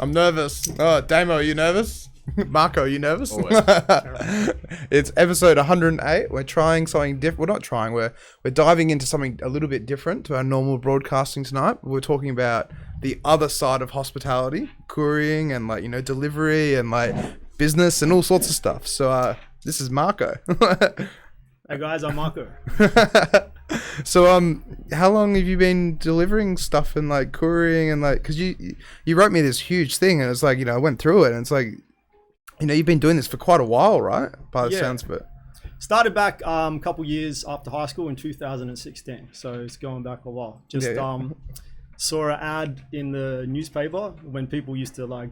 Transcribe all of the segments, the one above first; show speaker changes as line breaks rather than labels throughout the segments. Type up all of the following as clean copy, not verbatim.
I'm nervous. Oh, Damo, are you nervous? Marco, you nervous?
Always.
It's episode 108. We're trying something different. We're not trying. We're diving into something a little bit different to our normal broadcasting tonight. We're talking about the other side of hospitality, couriering and delivery and business and all sorts of stuff. So this is Marco.
Hey guys, I'm Marco.
So how long have you been delivering stuff and couriering and because you wrote me this huge thing and it's I went through it and it's you've been doing this for quite a while, right? By the sounds of it.
Started back a couple years after high school in 2016, so it's going back a while. Just saw an ad in the newspaper when people used to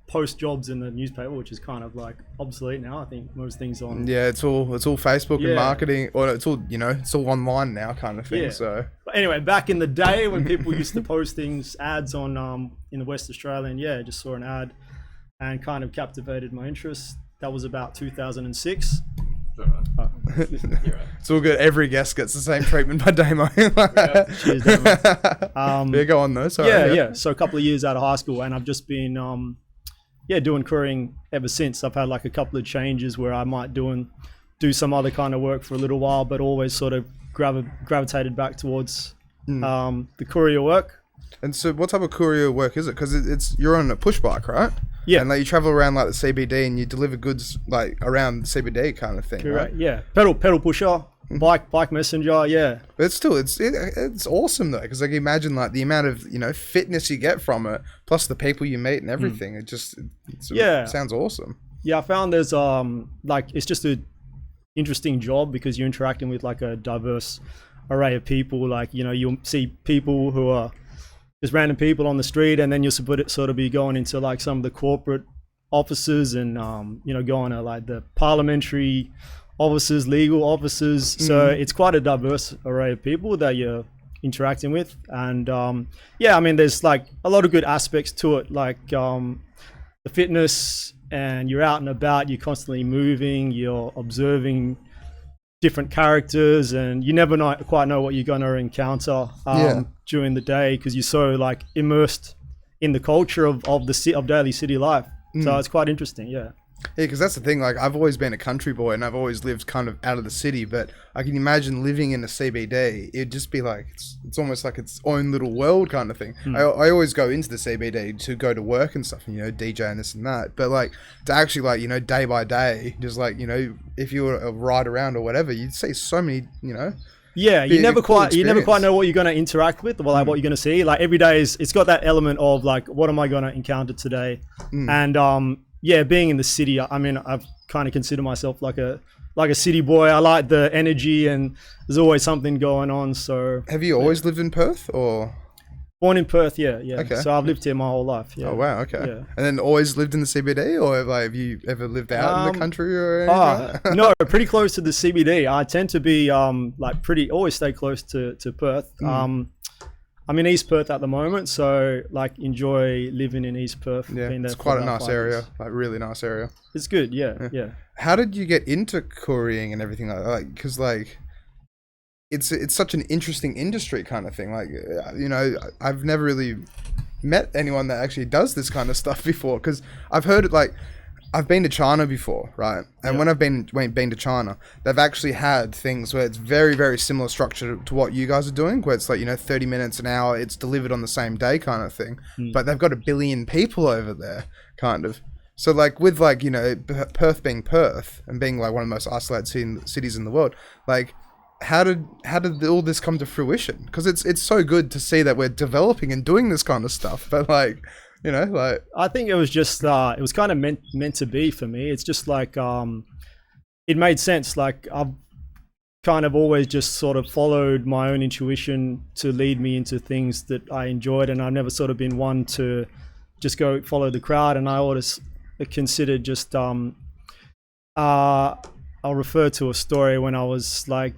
post jobs in the newspaper, which is kind of obsolete now. I think most things on
it's all Facebook and marketing, or it's all it's all online now kind of thing.
Yeah.
So
but anyway, back in the day when people used to post ads on in the West Australian, just saw an ad and kind of captivated my interest. That was about 2006.
It's all good. Every guest gets the same treatment by Damo.
Cheers, Damo.
Go on though. Sorry.
So a couple of years out of high school, and I've just been doing couriering ever since. I've had a couple of changes where I might do some other kind of work for a little while, but always sort of gravitated back towards the courier work.
And so what type of courier work is it? Because you're on a push bike, right?
Yeah.
And you travel around the CBD and you deliver goods around the CBD kind of thing.
Correct.
Right?
Yeah. Pedal pusher, bike messenger. Yeah.
But still, it's awesome though, because imagine the amount of fitness you get from it, plus the people you meet and everything. It sounds awesome.
Yeah, I found there's it's just a interesting job because you're interacting with a diverse array of people. You'll see people who are just random people on the street, and then you'll sort of be going into some of the corporate offices and going to the parliamentary offices, legal offices. So it's quite a diverse array of people that you're interacting with. And there's a lot of good aspects to it, the fitness, and you're out and about, you're constantly moving, you're observing different characters, and you never quite know what you're going to encounter during the day because you're so immersed in the culture of daily city life. So it's quite interesting. Yeah,
because that's the thing. I've always been a country boy and I've always lived kind of out of the city, but I can imagine living in a CBD. It'd just be it's almost like its own little world kind of thing. I always go into the CBD to go to work and stuff, and DJ and this and that. But to actually day by day, just if you were a ride around or whatever, you'd see so many
Yeah, you never quite know what you're going to interact with, or what you're going to see. Every day it's got that element of what am I going to encounter today? And being in the city, I've kind of consider myself like a city boy. I like the energy, and there's always something going on. So
have you always lived in Perth, or?
Born in Perth, yeah.
Okay.
So I've lived here my whole life. Yeah.
Oh wow, okay.
Yeah.
And then always lived in the CBD, or have you ever lived out in the country or anything?
No, pretty close to the CBD. I tend to be always stay close to Perth. I'm in East Perth at the moment, so enjoy living in East Perth.
Yeah,
been there
it's quite a nice
5
area,
years.
really nice area.
It's good, yeah.
How did you get into couriering and everything like that? Because it's such an interesting industry kind of thing. I've never really met anyone that actually does this kind of stuff before, because I've heard it I've been to China before, right? And when I've been to China, they've actually had things where it's very, very similar structure to what you guys are doing, where it's 30 minutes, an hour, it's delivered on the same day kind of thing. But they've got 1 billion people over there, kind of. So with Perth being Perth and being one of the most isolated cities in the world, how did all this come to fruition? Because it's so good to see that we're developing and doing this kind of stuff, but
I think it was just it was kind of meant to be for me. It's just it made sense. I've kind of always just sort of followed my own intuition to lead me into things that I enjoyed, and I've never sort of been one to just go follow the crowd. And I always considered just I'll refer to a story when I was a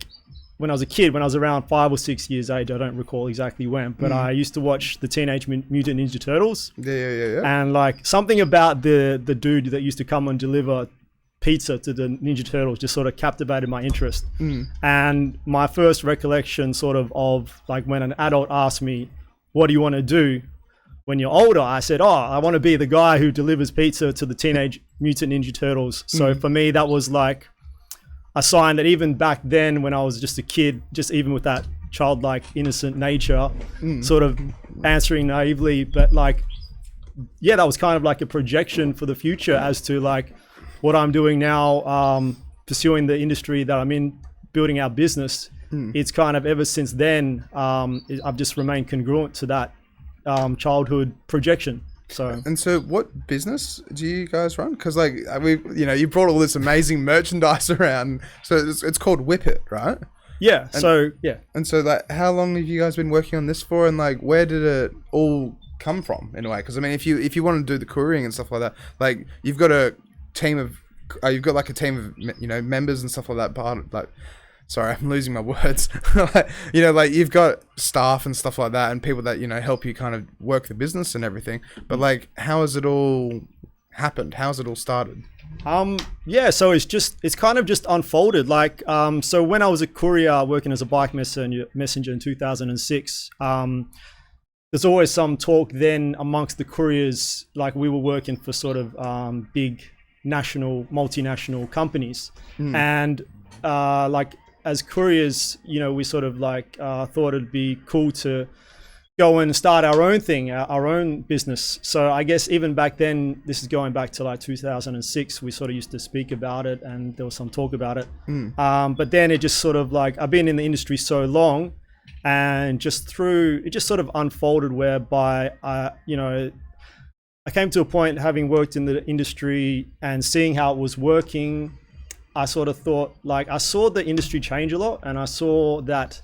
kid, when I was around 5 or 6 years age. I don't recall exactly when, but I used to watch the Teenage Mutant Ninja Turtles.
Yeah.
And something about the dude that used to come and deliver pizza to the Ninja Turtles just sort of captivated my interest. And my first recollection sort of when an adult asked me, what do you want to do, when you're older, I said, oh, I want to be the guy who delivers pizza to the Teenage Mutant Ninja Turtles. So for me, that was like a sign that even back then when I was just a kid, just even with that childlike innocent nature, sort of answering naively, but like, yeah, that was kind of like a projection for the future as to like what I'm doing now, pursuing the industry that I'm in, building our business. It's kind of ever since then, I've just remained congruent to that childhood projection. So
what business do you guys run? Because like you brought all this amazing merchandise around, so it's called WhippIt, right?
Yeah.
And so like, how long have you guys been working on this for, and like, where did it all come from in a way? Because I mean, if you want to do the couriering and stuff like that, like you've got a team of members and stuff like that. But like, sorry, I'm losing my words. Like you've got staff and stuff like that, and people that help you kind of work the business and everything. But like, how has it all happened? How's it all started?
So it's kind of just unfolded. Like, so when I was a courier working as a bike messenger in 2006, there's always some talk then amongst the couriers, like we were working for sort of big multinational companies, and like as couriers, we sort of like thought it'd be cool to go and start our own thing, our own business. So I guess even back then, this is going back to like 2006, we sort of used to speak about it and there was some talk about it. But then it just sort of like, I've been in the industry so long, and it just sort of unfolded whereby I came to a point, having worked in the industry and seeing how it was working, I sort of thought, like, I saw the industry change a lot, and I saw that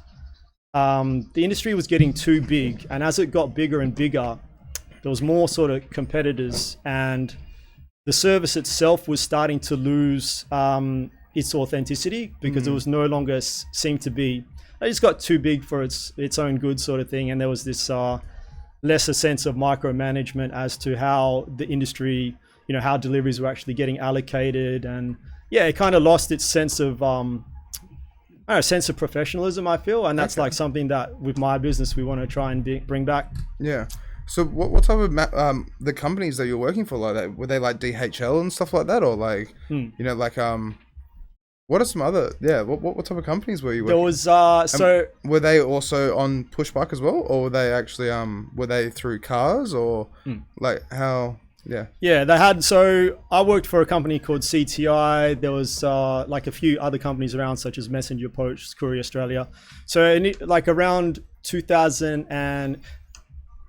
the industry was getting too big, and as it got bigger and bigger, there was more sort of competitors, and the service itself was starting to lose its authenticity, because it was no longer seemed to be, it just got too big for its own good sort of thing, and there was this lesser sense of micromanagement as to how the industry, how deliveries were actually getting allocated, and yeah, it kind of lost its sense of professionalism, I feel, and that's like something that with my business we want to try and bring back. Yeah.
So what type of the companies that you're working for, like that, were they like DHL and stuff like that, or like what are some other what type of companies were you working?
There was
were they also on push bike as well, or were they actually were they through cars, or like how?
Yeah, they had. So I worked for a company called CTI. There was like a few other companies around, such as Messenger Post, Courier Australia. So like around 2000 and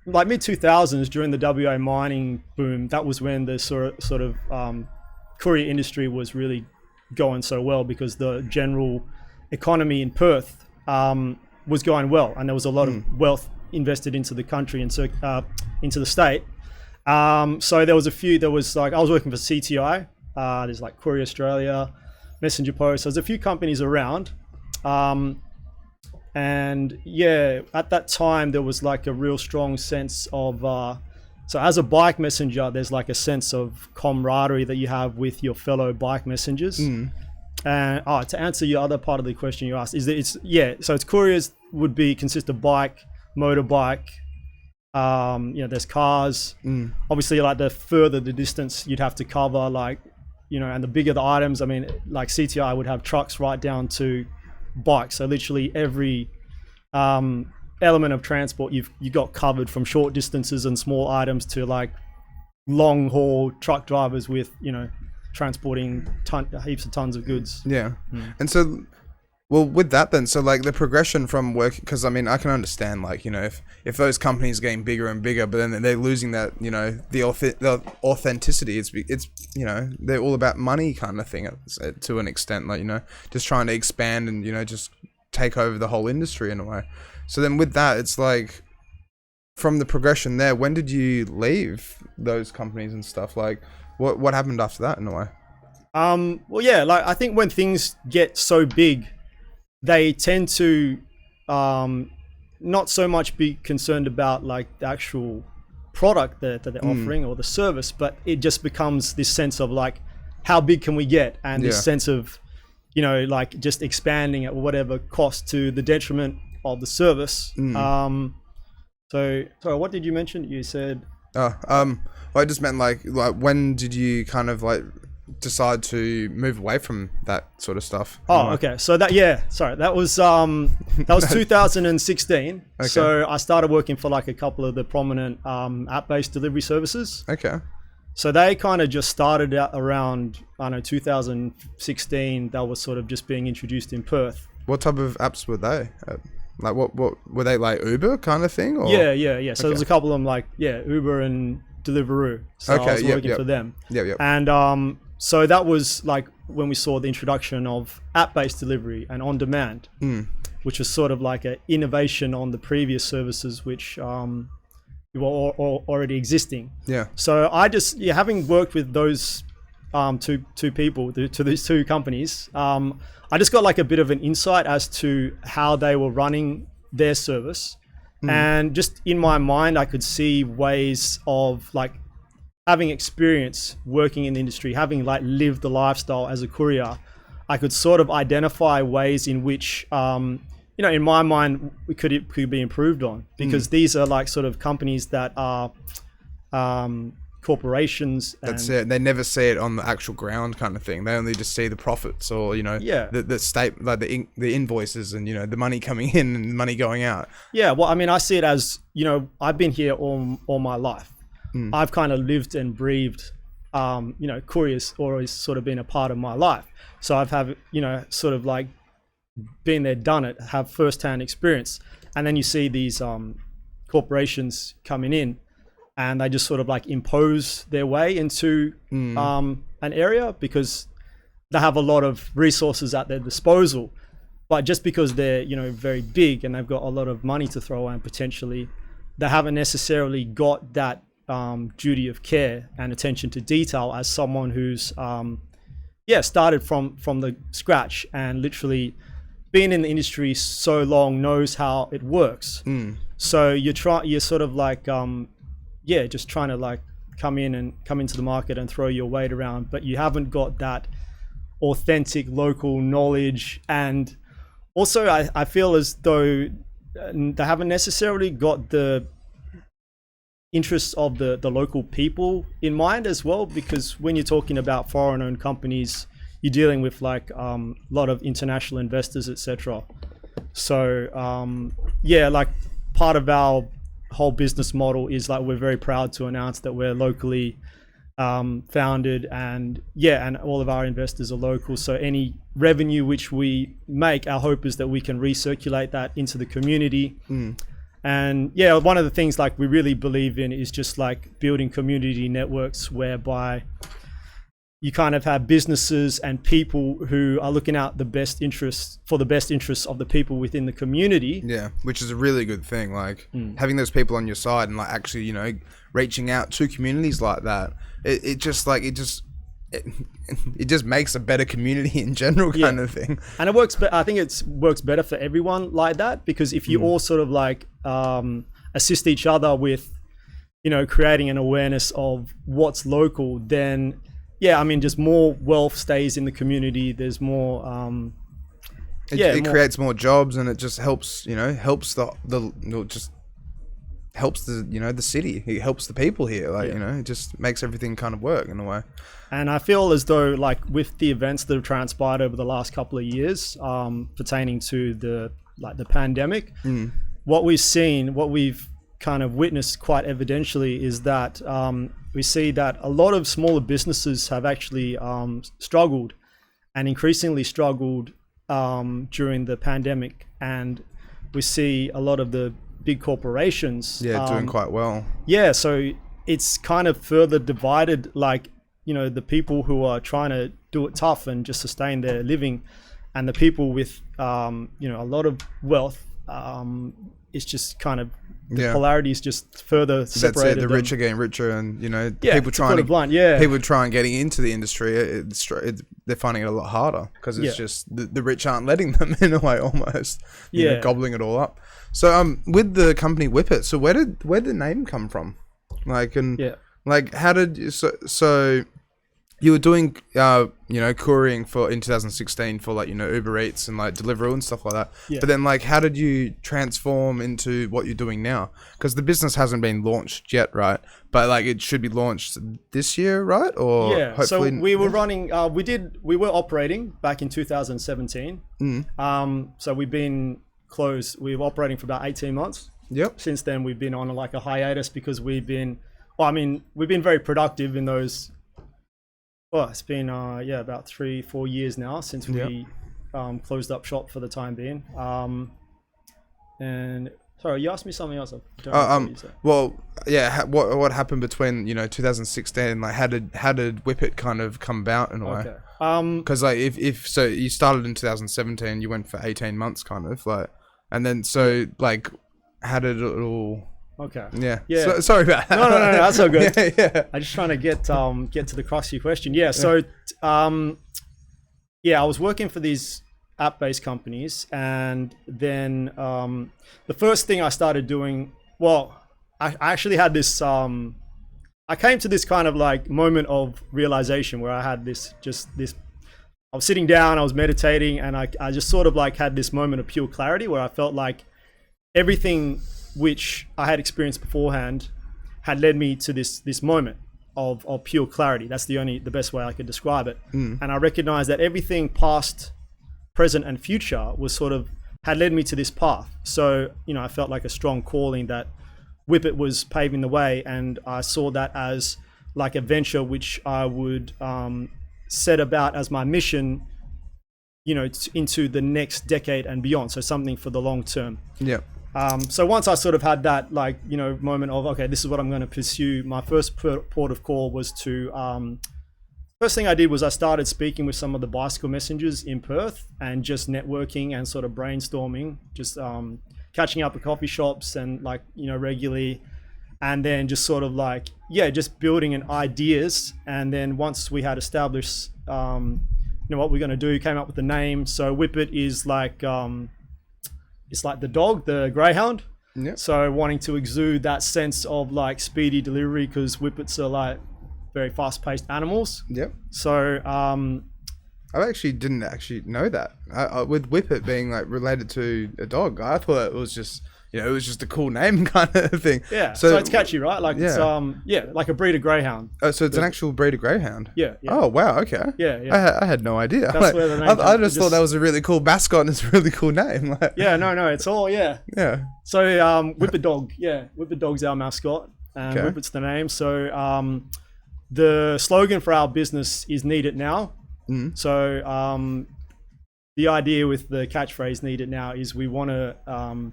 like mid 2000s, during the WA mining boom, that was when the sort of courier industry was really going so well, because the general economy in Perth was going well, and there was a lot of wealth invested into the country and so into the state. So there was like, I was working for CTI, there's like Courier Australia, Messenger Post, there's a few companies around, and yeah, at that time there was like a real strong sense of, so as a bike messenger, there's like a sense of camaraderie that you have with your fellow bike messengers. And to answer your other part of the question you asked, is that so it's couriers would consist of bike, motorbike, there's cars. Obviously, like the further the distance you'd have to cover, like, and the bigger the items, I mean, like CTI would have trucks right down to bikes. So literally every element of transport you got covered, from short distances and small items to like long haul truck drivers with, transporting heaps of tons of goods.
And so, well, with that then, so like the progression from work, because I mean, I can understand, like, if those companies are getting bigger and bigger, but then they're losing that, the authenticity, it's they're all about money kind of thing to an extent, like, just trying to expand and, just take over the whole industry in a way. So then with that, it's like, from the progression there, when did you leave those companies and stuff? Like, what happened after that in a way?
Well, yeah, like I think when things get so big, they tend to not so much be concerned about like the actual product that they're offering or the service, but it just becomes this sense of like, how big can we get? And this sense of, like just expanding at whatever cost, to the detriment of the service. So what did you mention? You said
Oh, well, I just meant like when did you kind of like decide to move away from that sort of stuff?
oh, okay. So that was 2016.
Okay.
So I started working for like a couple of the prominent app-based delivery services.
Okay.
So they kind of just started out around, I don't know, 2016. That was sort of just being introduced in Perth.
What type of apps were they? Like what were they, like Uber kind of thing? Or?
Yeah. So there's a couple of them like Uber and Deliveroo. So I was working for them.
Yeah.
And so that was like when we saw the introduction of app-based delivery and on-demand, which was sort of like an innovation on the previous services, which were already existing.
Yeah.
So I just, having worked with those two people, to these two companies, I just got like a bit of an insight as to how they were running their service. And just in my mind, I could see ways of like having experience working in the industry, having like lived the lifestyle as a courier. I could sort of identify ways in which, in my mind, it could be improved on, because these are like sort of companies that are corporations.
That's it. They never see it on the actual ground kind of thing. They only just see the profits, or the state, like the invoices, and the money coming in and the money going out.
Yeah, well, I mean, I see it as, I've been here all my life. I've kind of lived and breathed, couriers always sort of been a part of my life. So I've have, sort of like been there, done it, have firsthand experience. And then you see these corporations coming in, and they just sort of like impose their way into an area because they have a lot of resources at their disposal. But just because they're, very big and they've got a lot of money to throw around potentially, they haven't necessarily got that duty of care and attention to detail as someone who's, started from the scratch and literally been in the industry so long, knows how it works. So you're sort of like, just trying to like come into the market and throw your weight around, but you haven't got that authentic local knowledge. And also I feel as though they haven't necessarily got the interests of the local people in mind as well, because when you're talking about foreign owned companies, you're dealing with like a lot of international investors, etc. So like part of our whole business model is like we're very proud to announce that we're locally founded, and all of our investors are local. So any revenue which we make, our hope is that we can recirculate that into the community. And one of the things like we really believe in is just like building community networks whereby you kind of have businesses and people who are looking out the best interests of the people within the community. Yeah,
which is a really good thing. Like having those people on your side and like actually, reaching out to communities like that. It just makes a better community in general kind of thing.
And it works, but I think it works better for everyone like that, because if you all sort of like assist each other with, creating an awareness of what's local, then just more wealth stays in the community. There's more,
it creates more jobs, and it just helps, helps helps the city. It helps the people here. Like, it just makes everything kind of work in a way.
And I feel as though like with the events that have transpired over the last couple of years, pertaining to the pandemic, what we've kind of witnessed quite evidentially is that we see that a lot of smaller businesses have actually struggled, and increasingly struggled during the pandemic. And we see a lot of the big corporations
doing quite well.
So it's kind of further divided, like, the people who are trying to do it tough and just sustain their living, and the people with a lot of wealth. It's just kind of the polarity is just further separated.
That's it. The rich are getting richer, and people trying getting into the industry. They're finding it a lot harder because it's just the rich aren't letting them in a way, almost. Gobbling it all up. So with the company WhippIt, so where did the name come from? Like, and like how did so you were doing, couriering in 2016 for like, Uber Eats and like Deliveroo and stuff like that.
Yeah.
But then like, how did you transform into what you're doing now? Because the business hasn't been launched yet, right? But like, it should be launched this year, right? Or
Yeah.
hopefully.
So we were running. We were operating back in 2017. So we've been closed. We were operating for about 18 months.
Yep.
Since then, we've been on like a hiatus because we've been very productive in those. Well, it's been about 3-4 years now since we closed up shop for the time being. And sorry, you asked me something else.
Well, yeah. What happened between 2016? Like, how did WhippIt kind of come about in a way?
Okay.
Because like if so, you started in 2017. You went for 18 months, kind of like, and then so like, how did it all?
Okay.
Yeah.
Yeah.
Sorry about that.
No, that's all good.
Yeah.
I'm just trying to get to the crux of your question. Yeah. So, I was working for these app-based companies, and then the first thing I started doing, I actually had this. I came to this kind of like moment of realization where I had this. I was sitting down, I was meditating, and I just sort of like had this moment of pure clarity where I felt like everything which I had experienced beforehand had led me to this moment of pure clarity. That's the best way I could describe it. And I recognized that everything past, present, and future had led me to this path. So, I felt like a strong calling that WhippIt was paving the way, and I saw that as like a venture which I would set about as my mission, into the next decade and beyond. So something for the long term.
Yeah.
So once I sort of had that moment of, okay, this is what I'm going to pursue, my first port of call was to, first thing I did was I started speaking with some of the bicycle messengers in Perth and just networking and sort of brainstorming, just catching up at coffee shops and regularly, and then just sort of just building in ideas. And then once we had established, what we're going to do, came up with the name. So WhippIt is like, it's like the dog, the greyhound.
Yep.
So wanting to exude that sense of like speedy delivery, because whippets are like very fast-paced animals.
Yep.
So
I actually didn't know that. With WhippIt being like related to a dog, I thought it was just it was just a cool name kind of thing.
Yeah. So it's catchy, right? Like it's like a breed of greyhound.
Oh, so it's an actual breed of greyhound.
Yeah.
Oh wow. Okay.
Yeah.
I had no idea.
That's where the name
I just thought that was a really cool mascot and it's a really cool name.
No, it's all
Yeah.
So WhippIt dog. Yeah, WhippIt dog's our mascot, and WhippIt's the name. So the slogan for our business is "Need It Now." So the idea with the catchphrase "Need It Now" is we want to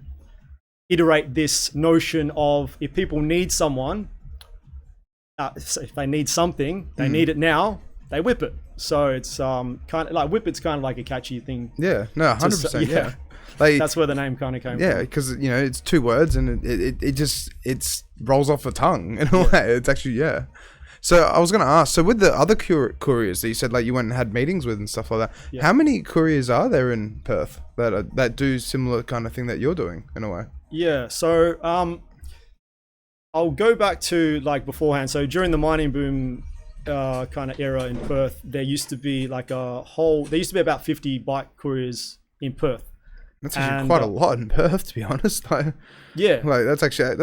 iterate this notion of, if people need someone, if they need something, they need it now, they whip it. So it's kind of like WhippIt's kind of like a catchy thing.
Yeah, no, 100%. Yeah. Like,
that's where the name kind of came from.
Yeah, because it's 2 words and it rolls off the tongue in a way. It's actually So I was going to ask, so with the other couriers that you said like you went and had meetings with and stuff like that, how many couriers are there in Perth that do similar kind of thing that you're doing in a way?
Yeah, so I'll go back to like beforehand. So during the mining boom kind of era in Perth, there used to be about 50 bike couriers in Perth.
That's actually quite a lot in Perth, to be honest. Like that's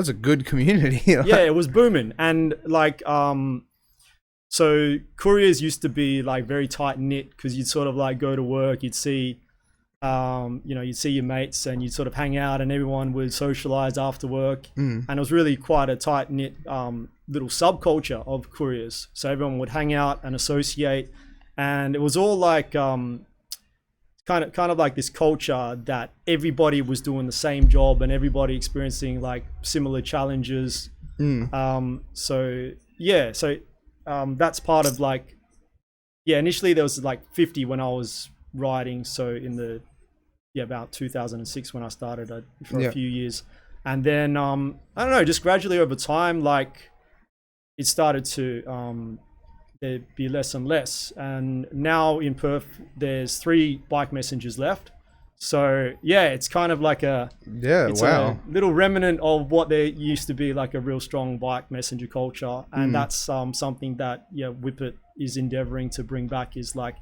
a good community.
Yeah, it was booming, and so couriers used to be like very tight knit, because you'd sort of like go to work, you'd see, you'd see your mates and you'd sort of hang out, and everyone would socialize after work, and it was really quite a tight knit little subculture of couriers. So everyone would hang out and associate, and it was all like kind of like this culture that everybody was doing the same job and everybody experiencing like similar challenges. So that's part of like, initially there was like 50 when I was riding. So in about 2006 when I started for a few years. And then, I don't know, just gradually over time, like it started to, there'd be less and less. And now in Perth, there's 3 bike messengers left. So it's kind of like a little remnant of what there used to be, like a real strong bike messenger culture. And that's something that WhippIt is endeavoring to bring back is like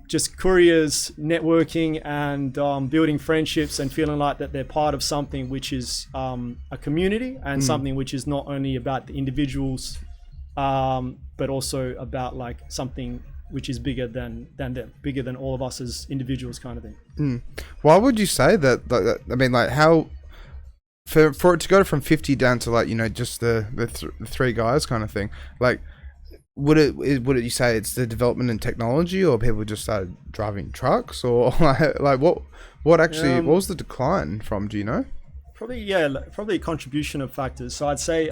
just couriers networking and building friendships and feeling like that they're part of something which is a community and something which is not only about the individuals but also about like something which is bigger than them, bigger than all of us as individuals, kind of thing.
Why would you say that? I mean, like, how for it to go from 50 down to like, you know, just the three guys kind of thing, like, would you say it's the development in technology, or people just started driving trucks, or like what actually what was the decline from? Do you know?
Probably a contribution of factors. So I'd say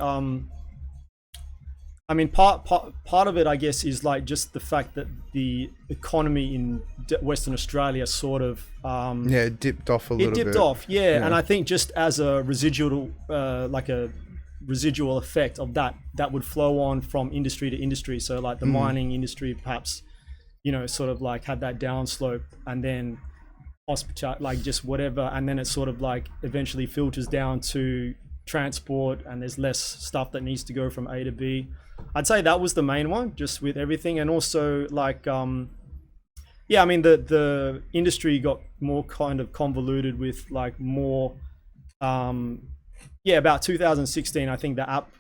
I mean, part of it, I guess, is like just the fact that the economy in Western Australia sort of
it dipped off a little bit. It dipped off,
yeah. And I think just as a residual, like a residual effect of that would flow on from industry to industry. So like the mining industry, perhaps, you know, sort of like had that downslope, and then hospitality, like just whatever, and then it sort of like eventually filters down to transport, and there's less stuff that needs to go from A to B. I'd say that was the main one, just with everything. And also like I mean the industry got more kind of convoluted with like more about 2016 I think the app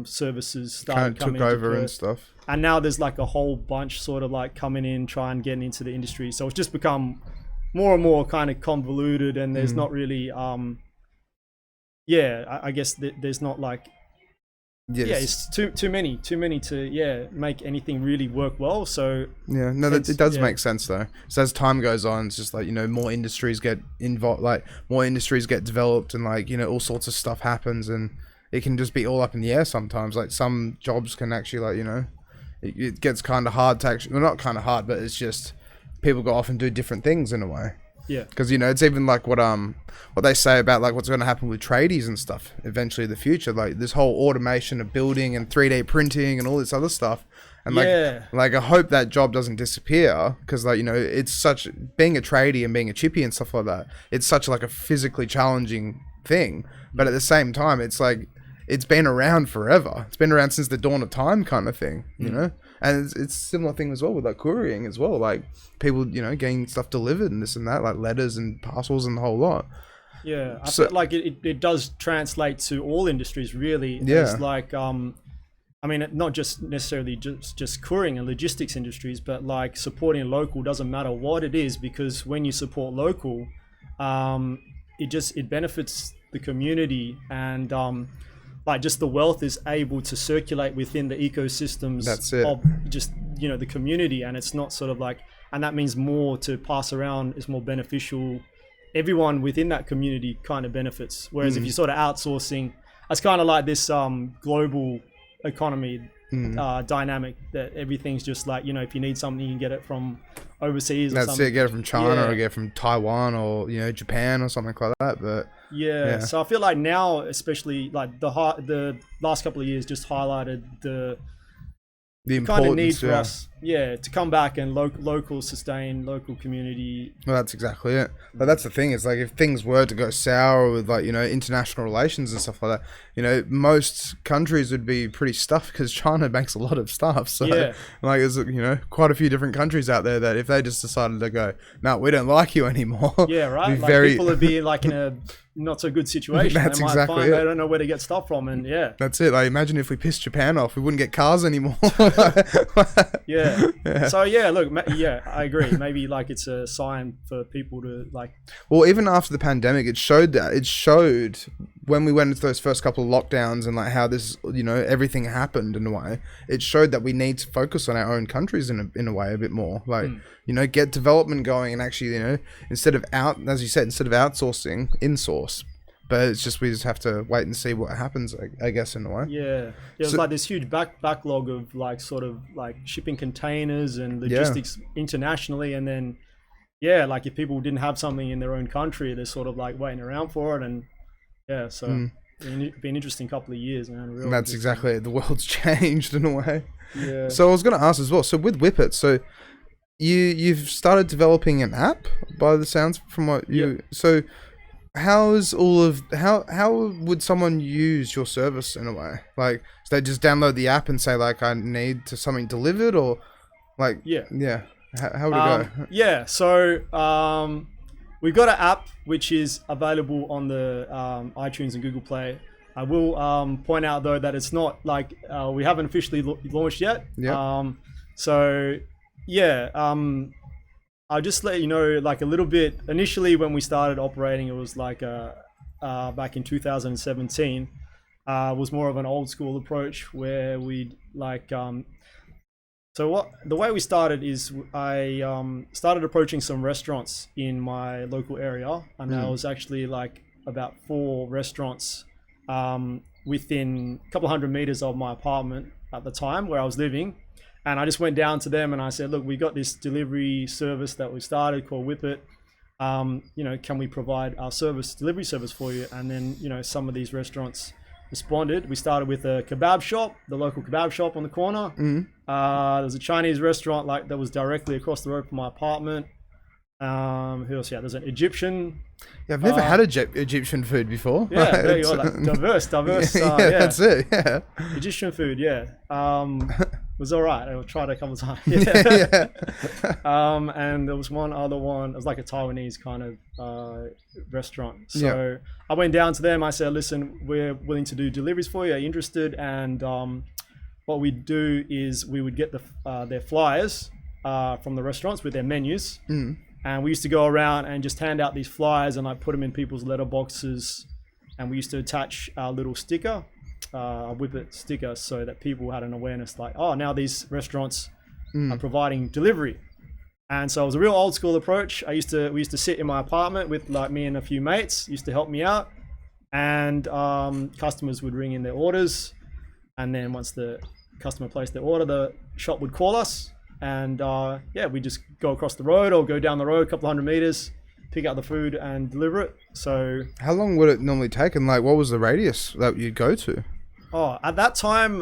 services started coming
took over and stuff,
and now there's like a whole bunch sort of like coming in trying getting into the industry, so it's just become more and more kind of convoluted, and there's not really I guess there's not like it's too many to make anything really work well. So
it does make sense though. So as time goes on, it's just like, you know, more industries get involved, like more industries get developed, and like, you know, all sorts of stuff happens, and it can just be all up in the air sometimes. Like some jobs can actually, like, you know, it gets kind of hard to actually, well, not kind of hard, but it's just people go off and do different things in a way.
Yeah,
because, you know, it's even like what they say about like what's going to happen with tradies and stuff eventually in the future, like this whole automation of building and 3D printing and all this other stuff, and like I hope that job doesn't disappear, because, like, you know, it's such, being a tradie and being a chippy and stuff like that, it's such like a physically challenging thing, but at the same time it's like it's been around forever. It's been around since the dawn of time, kind of thing, you know. And it's a similar thing as well with like couriering as well, like people, you know, getting stuff delivered and this and that, like letters and parcels and the whole lot.
Yeah, I feel like it does translate to all industries, really. Yeah. It's like, I mean, not just necessarily just couriering and logistics industries, but like supporting local doesn't matter what it is, because when you support local, it benefits the community, and like just the wealth is able to circulate within the ecosystems of just, you know, the community, and it's not sort of like, and that means more to pass around is more beneficial. Everyone within that community kind of benefits. Whereas if you're sort of outsourcing, it's kind of like this global economy dynamic, that everything's just like, you know, if you need something, you can get it from overseas.
That's it, get it from China or get it from Taiwan or, you know, Japan or something like that. But
so I feel like now, especially like the last couple of years, just highlighted the kind of need for us to come back and local sustain local community.
Well, that's exactly it. But that's the thing, is like if things were to go sour with, like, you know, international relations and stuff like that, you know, most countries would be pretty stuffed, because China makes a lot of stuff. So like there's, you know, quite a few different countries out there that if they just decided to go, no, we don't like you anymore,
like people would be like in a not so good situation. That's exactly it. They don't know where to get stuff from, and
that's it. Like imagine if we pissed Japan off, we wouldn't get cars anymore.
So look, I agree. Maybe like it's a sign for people to like.
Well, even after the pandemic, it showed when we went into those first couple of lockdowns and like how this, you know, everything happened in a way. It showed that we need to focus on our own countries in a way a bit more. Like you know, get development going, and actually, you know, instead of outsourcing, in-source. But it's just, we just have to wait and see what happens, I guess, in a way.
It's like this huge backlog of like sort of like shipping containers and logistics internationally, and then like if people didn't have something in their own country, they're sort of like waiting around for it, and so it's been an interesting couple of years, man.
That's exactly it. The world's changed in a way. So I was going to ask as well, so with WhippIt, so you've started developing an app by the sounds from what you so how's all of how would someone use your service in a way? Like, so they just download the app and say like, I need to something delivered, or like, yeah. How would it go?
Yeah, so we've got an app which is available on the iTunes and Google Play. I will point out though that it's not like we haven't officially launched yet.
Yeah.
So yeah, I'll just let you know like a little bit. Initially, when we started operating, it was like back in 2017. Was more of an old school approach where we'd like. So the way we started is I started approaching some restaurants in my local area, and there was actually like about 4 restaurants within a couple hundred meters of my apartment at the time where I was living. And I just went down to them and I said, look, we got this delivery service that we started called WhippIt. You know, can we provide our delivery service for you? And then, you know, some of these restaurants responded. We started with a kebab shop, the local kebab shop on the corner. There was a Chinese restaurant like that was directly across the road from my apartment. Who else? Yeah, there's an Egyption.
Yeah, I've never had Egyptian food before.
Yeah, there you go. Like, diverse.
Yeah, that's it. Yeah,
Egyptian food. Yeah, was all right. I tried it a couple of times. And there was one other one. It was like a Taiwanese kind of restaurant. So I went down to them. I said, "Listen, we're willing to do deliveries for you. Are you interested?" And what we'd do is we would get their flyers from the restaurants with their menus. And we used to go around and just hand out these flyers and like put them in people's letterboxes. And we used to attach a little sticker, a WhippIt sticker, so that people had an awareness like, oh, now these restaurants are providing delivery. And so it was a real old school approach. We used to sit in my apartment with like me and a few mates, used to help me out. And customers would ring in their orders. And then once the customer placed their order, the shop would call us. And we just go across the road or go down the road a couple hundred meters, pick up the food and deliver it. So
how long would it normally take, and like what was the radius that you'd go to?
Oh, at that time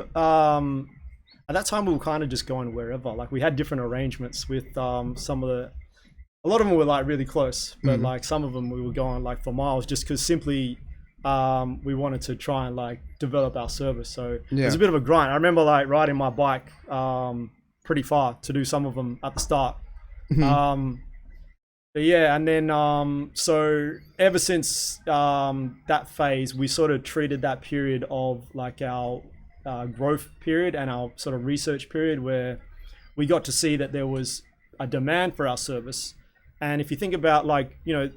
we were kind of just going wherever. Like we had different arrangements with some of a lot of them were like really close, but like some of them we were going like for miles just because simply we wanted to try and like develop our service. So it was a bit of a grind. I remember like riding my bike pretty far to do some of them at the start. But yeah, and then so ever since that phase, we sort of treated that period of like our growth period and our sort of research period where we got to see that there was a demand for our service. And if you think about like, you know,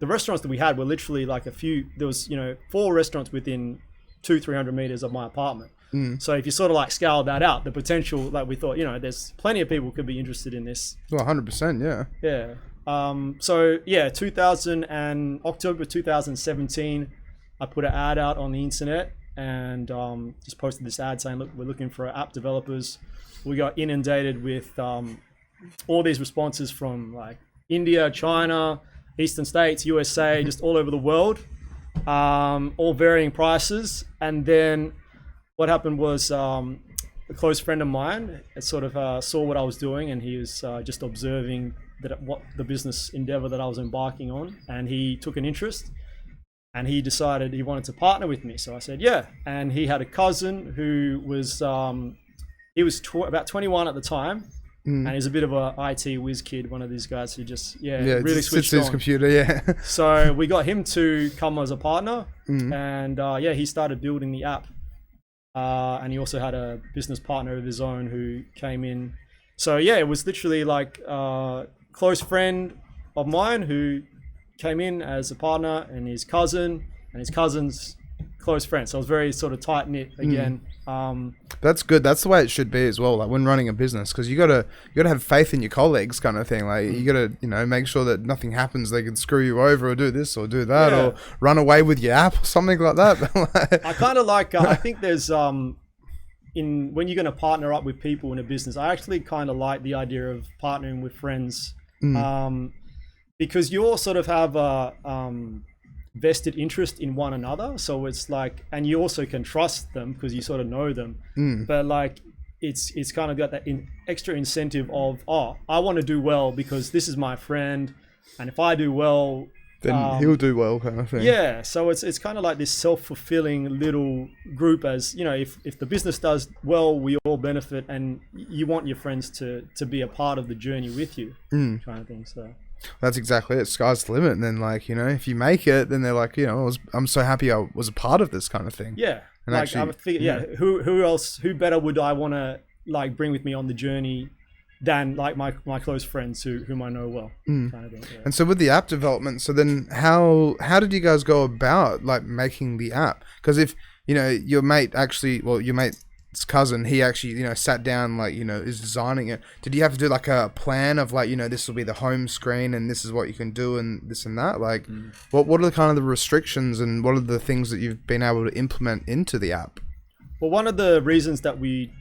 the restaurants that we had were literally like there was, you know, 4 restaurants within 200-300 meters of my apartment. So if you sort of like scale that out, the potential, like we thought, you know, there's plenty of people could be interested in this.
Well, 100%, yeah.
Yeah. So yeah, October 2017, I put an ad out on the internet and just posted this ad saying, look, we're looking for app developers. We got inundated with all these responses from like India, China, Eastern States, USA, just all over the world, all varying prices. And then what happened was a close friend of mine sort of saw what I was doing, and he was just observing what the business endeavor that I was embarking on, and he took an interest and he decided he wanted to partner with me. So I said, yeah. And he had a cousin who was, he was about 21 at the time. And he's a bit of a IT whiz kid, one of these guys who just, really switched on. His computer, So we got him to come as a partner, and he started building the app. And he also had a business partner of his own who came in. So yeah, it was literally like a close friend of mine who came in as a partner, and his cousin and his cousin's close friend. So it was very sort of tight knit again.
That's good. That's the way it should be as well. Like when running a business, because you gotta have faith in your colleagues, kind of thing. Like you gotta, you know, make sure that nothing happens. They can screw you over or do this or do that or run away with your app or something like that.
I kind of like. I think there's when you're going to partner up with people in a business, I actually kind of like the idea of partnering with friends, because you all sort of have a vested interest in one another. So it's like, and you also can trust them because you sort of know them. But like, it's kind of got that extra incentive of, oh, I want to do well because this is my friend, and if I do well,
then he'll do well, kind of thing.
Yeah, so it's kind of like this self-fulfilling little group. As you know, if the business does well, we all benefit, and you want your friends to be a part of the journey with you, kind of thing. So
that's exactly it. Sky's the limit. And then, like, you know, if you make it, then they're like, you know, I'm so happy I was a part of this kind of thing.
Yeah,
and
like
actually,
who better would I want to like bring with me on the journey than like my close friends whom I know well, kind of thing. Yeah.
And so with the app development, so then how did you guys go about like making the app? Because if, you know, your mate's cousin, he actually, you know, sat down, like, you know, is designing it. Did you have to do like a plan of like, you know, this will be the home screen and this is what you can do and this and that? Like, what are the kind of the restrictions and what are the things that you've been able to implement into the app?
Well, one of the reasons that we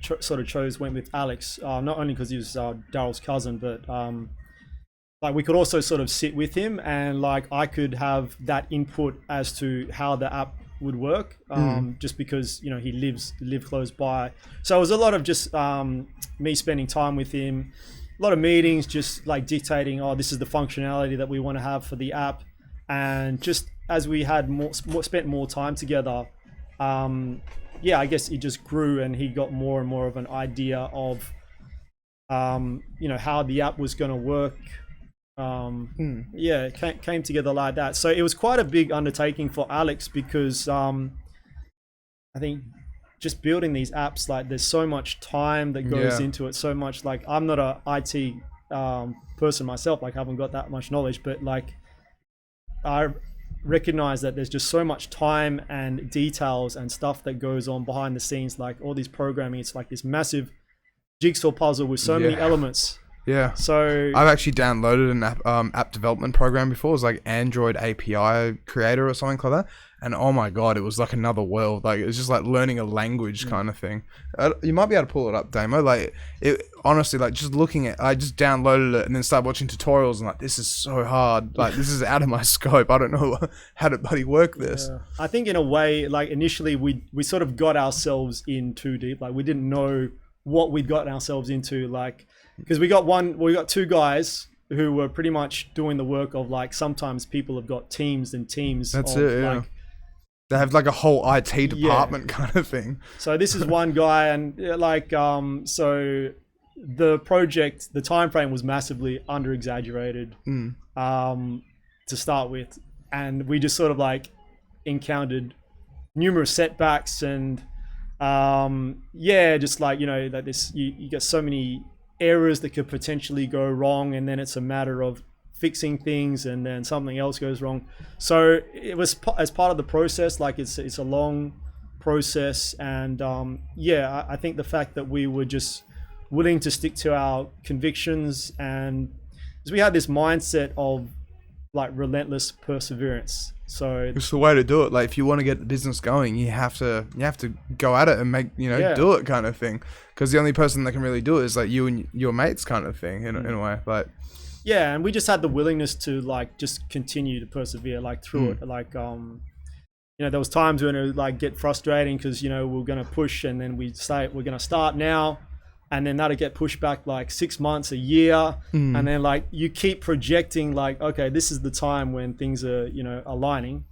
went with Alex, not only because he was Daryl's cousin, but like we could also sort of sit with him and like I could have that input as to how the app would work, just because, you know, he lived close by. So it was a lot of just me spending time with him, a lot of meetings, just like dictating, oh, this is the functionality that we want to have for the app. And just as we had spent more time together, yeah, I guess it just grew and he got more and more of an idea of, you know, how the app was going to work. Yeah, it came together like that. So it was quite a big undertaking for Alex because I think just building these apps, like there's so much time that goes into it, so much, like I'm not a IT person myself, like I haven't got that much knowledge, but like I recognize that there's just so much time and details and stuff that goes on behind the scenes, like all these programming. It's like this massive jigsaw puzzle with so many elements.
Yeah.
So
I've actually downloaded an app development program before. It was like Android API creator or something like that. And oh my God, it was like another world. Like it was just like learning a language kind of thing. You might be able to pull it up, Damo. Like it honestly, like just looking at, I just downloaded it and then started watching tutorials and like, this is so hard. Like this is out of my scope. I don't know how to bloody work this.
Yeah. I think in a way, like initially we sort of got ourselves in too deep. Like we didn't know what we'd gotten ourselves into, like, because we got two guys who were pretty much doing the work of, like, sometimes people have got teams and teams.
That's
of,
it, yeah.
Like,
they have like a whole IT department kind of thing.
So this is one guy, and like, so the project, the time frame was massively under exaggerated to start with, and we just sort of like encountered numerous setbacks and yeah, just like, you know, like this, you get so many errors that could potentially go wrong, and then it's a matter of fixing things and then something else goes wrong. So it was as part of the process, like it's a long process. And yeah, I think the fact that we were just willing to stick to our convictions, and because we had this mindset of like relentless perseverance. So
it's the way to do it. Like if you want to get the business going, you have to go at it and make, you know, do it kind of thing. Because the only person that can really do it is like you and your mates kind of thing in a way. Like
yeah, and we just had the willingness to like just continue to persevere like through it. Like you know, there was times when it would like get frustrating because, you know, we're gonna push and then we're gonna start now, and then that'll get pushed back like 6 months, a year, and then like you keep projecting like, okay, this is the time when things are, you know, aligning,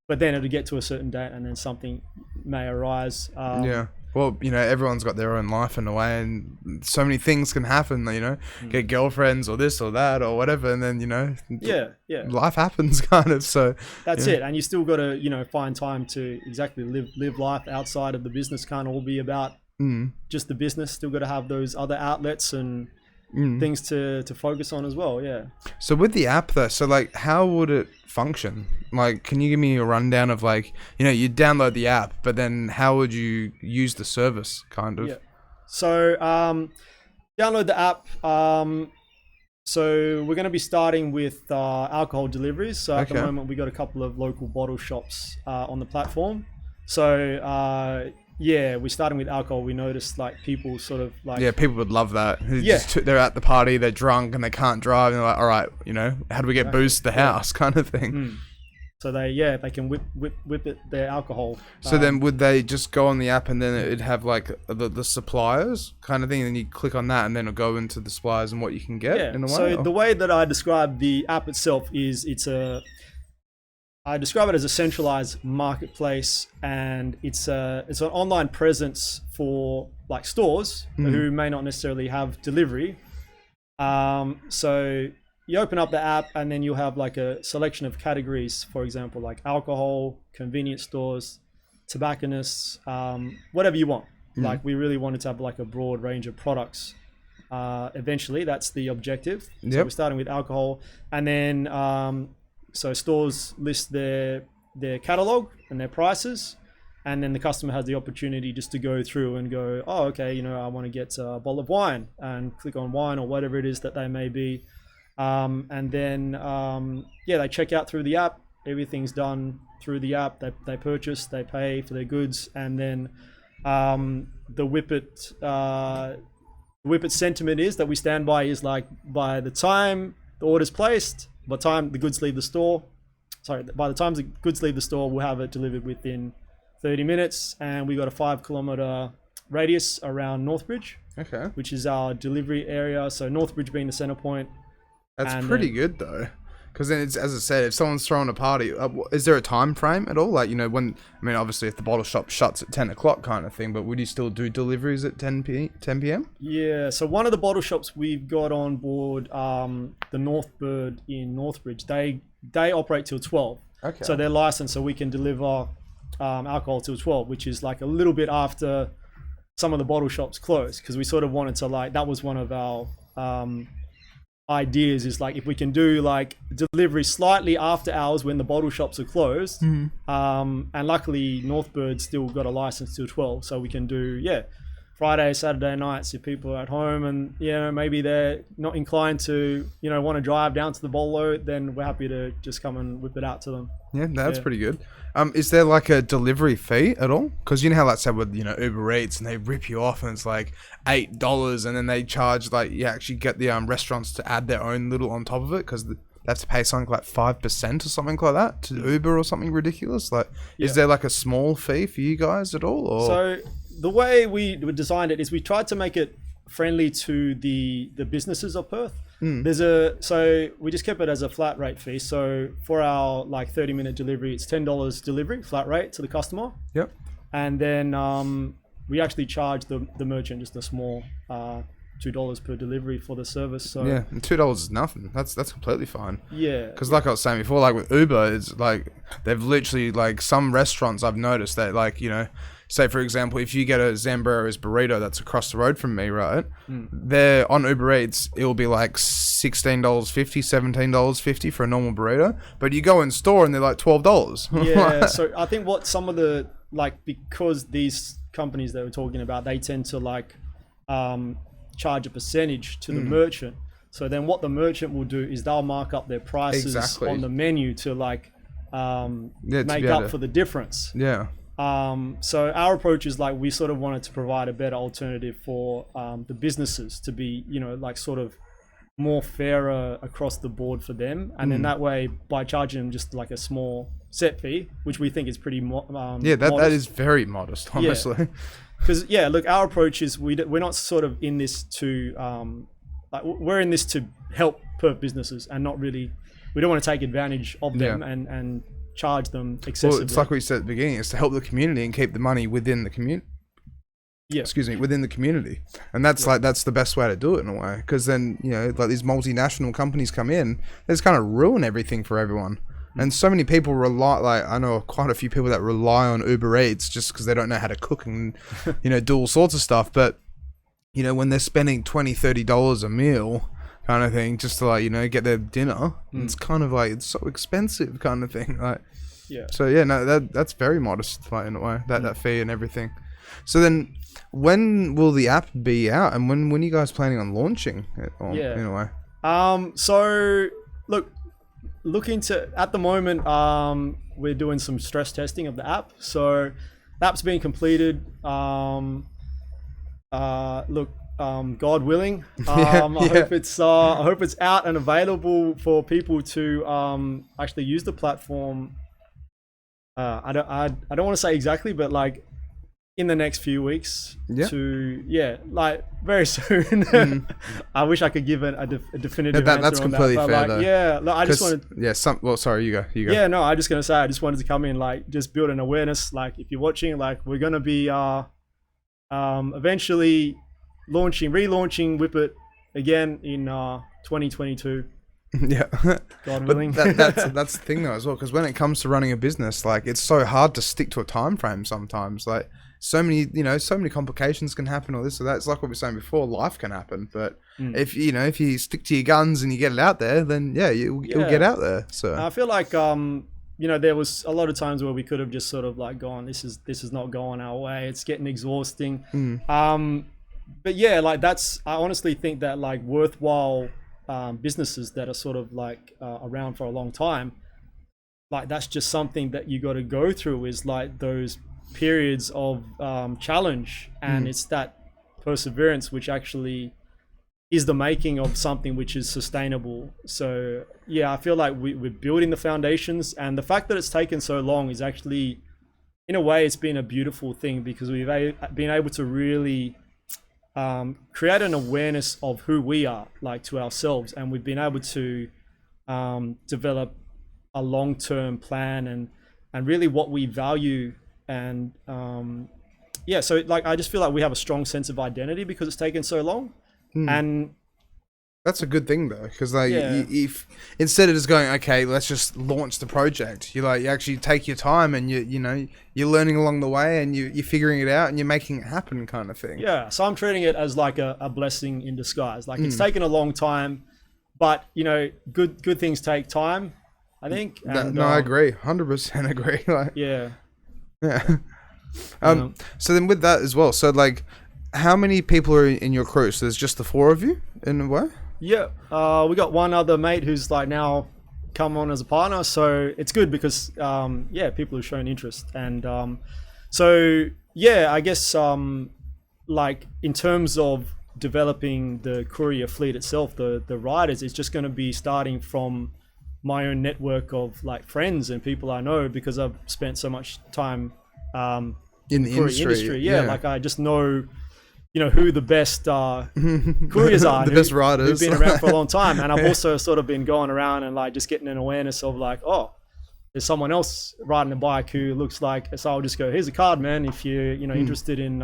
but then it'll get to a certain date and then something may arise.
Yeah. Well, you know, everyone's got their own life in a way, and so many things can happen, you know, get girlfriends or this or that or whatever, and then, you know, life happens kind of. So
that's it. And you still got to, you know, find time to exactly live life outside of the business. Can't all be about just the business. Still got to have those other outlets and things to focus on as well. Yeah.
So with the app though, so like how would it function? Like, can you give me a rundown of like, you know, you download the app, but then how would you use the service kind of?
Yeah. So download the app. So we're going to be starting with alcohol deliveries. So at the moment we got a couple of local bottle shops on the platform. So yeah, we're starting with alcohol. We noticed like people sort of like...
Yeah, people would love that. They're at the party, they're drunk and they can't drive. And they're like, all right, you know, how do we get booze to the house kind of thing.
So they can whip it, their alcohol.
So then would they just go on the app and then it'd have like the suppliers kind of thing, and then you click on that and then it'll go into the suppliers and what you can get in a way?
So the way that I describe the app itself is it's a I describe it as a centralized marketplace, and it's an online presence for like stores who may not necessarily have delivery. So you open up the app, and then you'll have like a selection of categories, for example, like alcohol, convenience stores, tobacconists, whatever you want. Like we really wanted to have like a broad range of products. Eventually, that's the objective.
Yep.
So we're starting with alcohol, and then so stores list their catalog and their prices, and then the customer has the opportunity just to go through and go, oh, okay, you know, I want to get a bottle of wine, and click on wine or whatever it is that they may be, and then they check out through the app. Everything's done through the app. They purchase, they pay for their goods, and then the WhippIt sentiment is that we stand by is like, by the time the order's placed, by the time the goods leave the store, we'll have it delivered within 30 minutes. And we got a 5 kilometer radius around Northbridge,
Okay.
which is our delivery area. So Northbridge being the center point.
That's pretty good though. Because then it's, as I said, if someone's throwing a party, is there a time frame at all? Like, you know, obviously if the bottle shop shuts at 10 o'clock kind of thing, but would you still do deliveries at 10 p.m.?
Yeah, so one of the bottle shops we've got on board, the Northbird in Northbridge, they operate till 12.
Okay.
So they're licensed, so we can deliver alcohol till 12, which is like a little bit after some of the bottle shops close, because we sort of wanted to, like, that was one of our ideas, is like if we can do like delivery slightly after hours when the bottle shops are closed, and luckily Northbird still got a license till 12, so we can do Friday, Saturday nights if people are at home and maybe they're not inclined to want to drive down to the bottle, then we're happy to just come and whip it out to them.
That's pretty good. Is there like a delivery fee at all? Because you know how that's said with Uber Eats, and they rip you off and it's like $8, and then they charge, like, you actually get the restaurants to add their own little on top of it, because they have to pay something like 5% or something like that to Uber or something ridiculous. Like, is there like a small fee for you guys at all? Or?
So the way we designed it is we tried to make it friendly to the businesses of Perth. So we just kept it as a flat rate fee. So for our like 30-minute delivery, it's $10 delivery, flat rate to the customer.
Yep.
And then we actually charge the merchant just a small $2 per delivery for the service. So
and $2 is nothing. That's completely fine.
Yeah.
Because like I was saying before, like with Uber, it's like they've literally, like, some restaurants I've noticed that, like, say for example, if you get a Zambrero's burrito that's across the road from me, right? They're on Uber Eats, it'll be like $16.50, $17.50 for a normal burrito. But you go in store and they're like $12.
Yeah. So I think what some of the, like, because these companies that we're talking about, they tend to like charge a percentage to the merchant. So then what the merchant will do is they'll mark up their prices on the menu to like make up for the difference.
Yeah.
So our approach is like we sort of wanted to provide a better alternative for the businesses to be, like sort of more fairer across the board for them. And then that way, by charging them just like a small set fee, which we think is pretty
that is very modest, honestly.
Because look, our approach is we're not sort of in this to we're in this to help Perth businesses, and not really, we don't want to take advantage of them and charge them excessively.
Well, it's like what you said at the beginning, it's to help the community and keep the money within the community. Within the community. And that's like, that's the best way to do it in a way. Because then, like these multinational companies come in, they just kind of ruin everything for everyone. And so many people rely, like, I know quite a few people that rely on Uber Eats just because they don't know how to cook and, do all sorts of stuff. But, when they're spending $20, $30 a meal kind of thing, just to like, get their dinner, it's kind of like, it's so expensive kind of thing. Like, so that's very modest, like, in a way, that fee and everything. So then when will the app be out, and when are you guys planning on launching it in a way?
So look, looking to, at the moment, we're doing some stress testing of the app. So the app's being completed. God willing, I hope it's out and available for people to actually use the platform. I don't want to say exactly, but like in the next few weeks
Yeah.
to like very soon. I wish I could give a definitive answer
that's
on
completely
that, but
fair
like,
though.
like, I just wanted
well, sorry, you go.
yeah, no, I'm just gonna say I just wanted to come in, like, just build an awareness. Like, if you're watching, like, we're gonna be eventually relaunching WhippIt again in 2022.
Yeah.
God willing.
That's the thing though as well, because when it comes to running a business, like, it's so hard to stick to a time frame sometimes. Like, so many complications can happen, or this or that. It's like what we were saying before, life can happen, but if you stick to your guns and you get it out there, then you'll get out there. So
I feel like there was a lot of times where we could have just sort of like gone, this is not going our way, it's getting exhausting. But yeah, like, I honestly think that, like, worthwhile businesses that are sort of like around for a long time, like, that's just something that you got to go through, is like those periods of challenge, and it's that perseverance which actually is the making of something which is sustainable. So yeah, I feel like we're building the foundations, and the fact that it's taken so long is actually, in a way, it's been a beautiful thing, because we've been able to really create an awareness of who we are, like, to ourselves, and we've been able to develop a long-term plan and really what we value. And so, like, I just feel like we have a strong sense of identity because it's taken so long. And
that's a good thing though, because like, if instead of just going, okay, let's just launch the project, you actually take your time, and you're learning along the way, and you're figuring it out, and you're making it happen, kind of thing.
Yeah, so I'm treating it as like a blessing in disguise. Like, it's taken a long time, but good things take time, I think. And,
I agree, 100% agree. Like,
yeah.
So then with that as well, so like, how many people are in your crew? So there's just the 4 of you in a way?
Yeah, we got one other mate who's like now come on as a partner, so it's good because people have shown interest. And I guess like, in terms of developing the courier fleet itself, the riders, it's just going to be starting from my own network of like friends and people I know, because I've spent so much time
in the industry.
Yeah, like, I just know who the best couriers are,
the best riders
who've been around for a long time. And I've also sort of been going around and like just getting an awareness of like, oh, there's someone else riding a bike who looks like, so I'll just go, here's a card, man, if you're interested in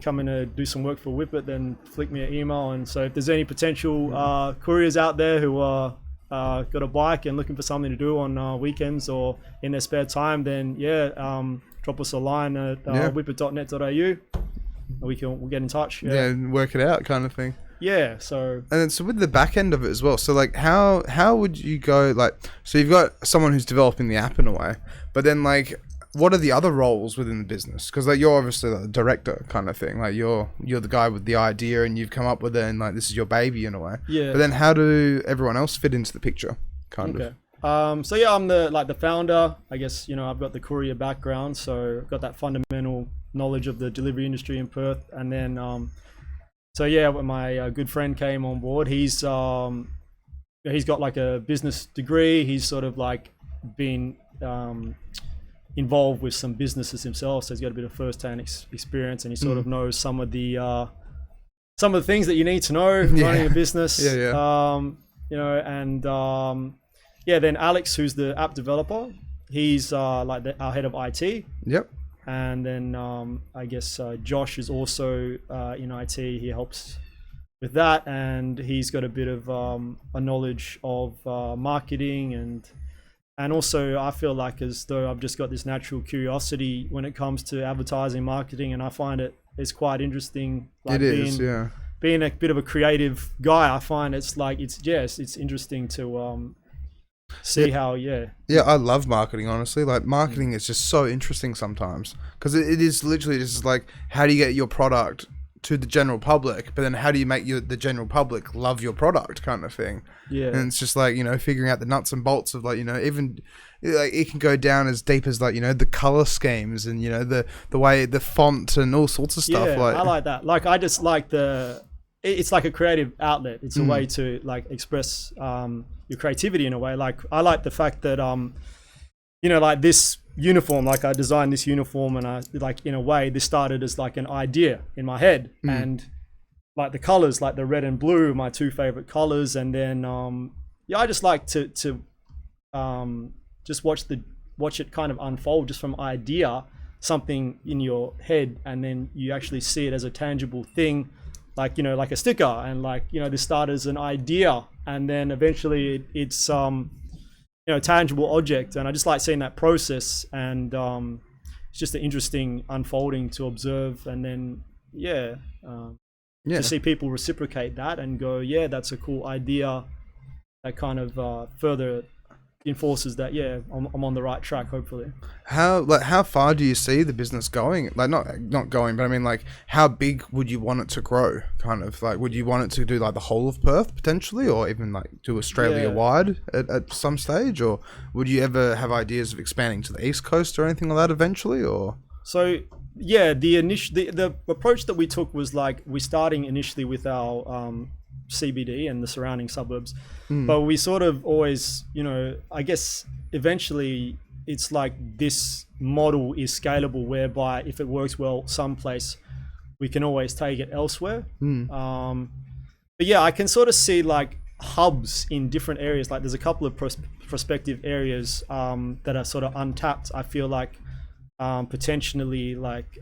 coming to do some work for WhippIt, then flick me an email. And so if there's any potential couriers out there who are got a bike and looking for something to do on weekends or in their spare time, then drop us a line at whippit.net.au. We'll get in touch.
And work it out, kind of thing.
Yeah. So,
and then, so with the back end of it as well, so like, how would you go, like, so you've got someone who's developing the app in a way, but then like, what are the other roles within the business? Because like, you're obviously the director kind of thing, like you're the guy with the idea, and you've come up with it, and like, this is your baby in a way.
Yeah.
But then how do everyone else fit into the picture, kind of?
So yeah, I'm the founder, I guess. I've got the courier background, so I've got that fundamental knowledge of the delivery industry in Perth. And then when my good friend came on board, he's got like a business degree. He's sort of like been involved with some businesses himself, so he's got a bit of first-hand experience, and he sort of knows some of the things that you need to know running a business. Then Alex, who's the app developer, he's like our head of IT. Yep. And then I guess Josh is also in IT. He helps with that, and he's got a bit of a knowledge of marketing, and also I feel like as though I've just got this natural curiosity when it comes to advertising, marketing, and I find it's quite interesting. Like, being a bit of a creative guy, I find it's like it's interesting to see how. I love marketing, honestly. Like, marketing is just so interesting sometimes, because it is literally just like, how do you get your product to the general public, but then how do you make the general public love your product, kind of thing. And it's just like, figuring out the nuts and bolts of like, even like, it can go down as deep as like, the color schemes, and the way the font and all sorts of stuff. Like, I like that. Like, I just like it's like a creative outlet. It's a way to like express your creativity in a way. Like, I like the fact that like this uniform. Like I designed this uniform, and I like in a way this started as like an idea in my head, and like the colors, like the red and blue, my two favorite colors, and then I just like to just watch it kind of unfold just from idea, something in your head, and then you actually see it as a tangible thing, like like a sticker, and like this started as an idea, and then eventually it's tangible object, and I just like seeing that process, and it's just an interesting unfolding to observe, and then to see people reciprocate that and go, yeah, that's a cool idea, that kind of further enforces that I'm on the right track, hopefully.
How far do you see the business going? Like not going, but I mean, like, how big would you want it to grow? Kind of like, would you want it to do like the whole of Perth potentially, or even like do Australia wide at some stage, or would you ever have ideas of expanding to the East Coast or anything like that eventually? Or
so the approach that we took was like, we're starting initially with our CBD and the surrounding suburbs, but we sort of always, I guess eventually it's like this model is scalable, whereby if it works well someplace, we can always take it elsewhere. But yeah, I can sort of see like hubs in different areas. Like there's a couple of prospective areas that are sort of untapped. I feel like potentially like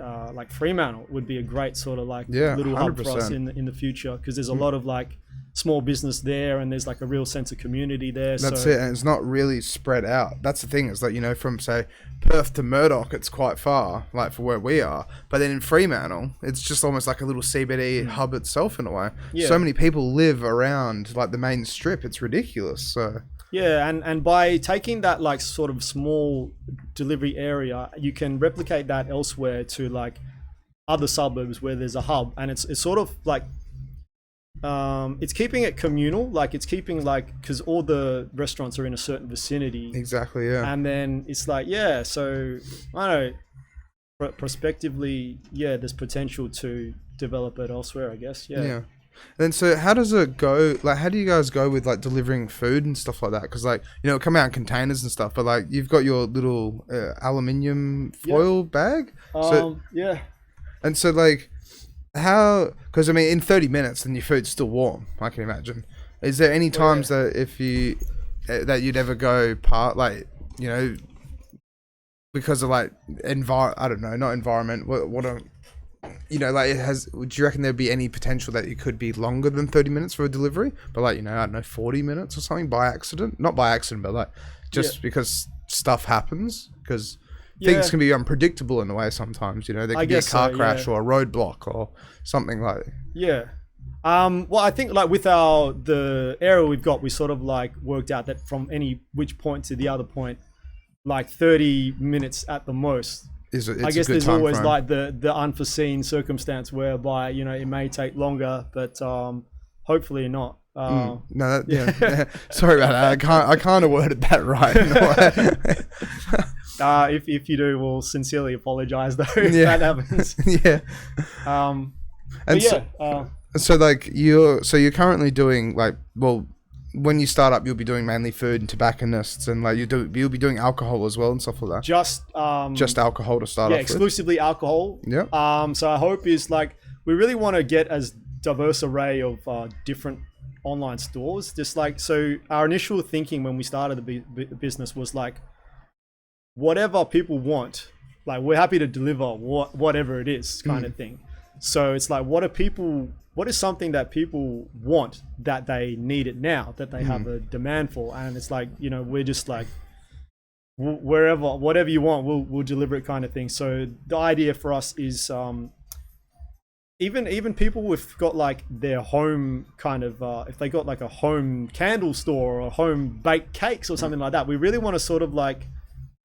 Fremantle would be a great sort of like little 100%. Hub for us in the future, because there's a lot of like small business there, and there's like a real sense of community there.
That's it, and it's not really spread out. That's the thing, is that from say Perth to Murdoch, it's quite far, like for where we are, but then in Fremantle it's just almost like a little CBD hub itself in a way. So many people live around like the main strip, it's ridiculous. So
yeah, and by taking that like sort of small delivery area, you can replicate that elsewhere to like other suburbs where there's a hub, and it's sort of like it's keeping it communal, like it's keeping like, because all the restaurants are in a certain vicinity.
Exactly, yeah.
And then it's like, so I don't know, prospectively, there's potential to develop it elsewhere, I guess. Yeah.
Then so how does it go, like how do you guys go with like delivering food and stuff like that? Because like it come out in containers and stuff, but like you've got your little aluminium foil bag. And so like how, because I mean in 30 minutes then your food's still warm, I can imagine. Is there any times that if you that you'd ever go like because of like I don't know, not environment, like it has, would you reckon there'd be any potential that it could be longer than 30 minutes for a delivery, but like I don't know, 40 minutes or something by accident? Not by accident, but like just because stuff happens, because things can be unpredictable in a way sometimes. There could be a car crash or a roadblock or something like.
Well, I think like with the area we've got, we sort of like worked out that from which point to the other point, like 30 minutes at the most. I guess there's always like the unforeseen circumstance whereby it may take longer, but hopefully not.
Sorry about that. I can't have worded that right.
If you do, we'll sincerely apologize though if that happens.
So like you're currently doing like, well, when you start up, you'll be doing mainly food and tobacconists, and like you'll be doing alcohol as well and stuff like that.
Just
alcohol to start off with.
Exclusively alcohol. So our hope is like, we really want to get as diverse array of different online stores. Just like, so our initial thinking when we started the business was like, whatever people want, like we're happy to deliver whatever it is, kind of thing. So it's like, what is something that people want, that they need it now, that they have a demand for? And it's like, we're just like, whatever you want, we'll deliver it, kind of thing. So the idea for us is even people who've got like their home kind of if they got like a home candle store or home baked cakes or something like that, we really want to sort of like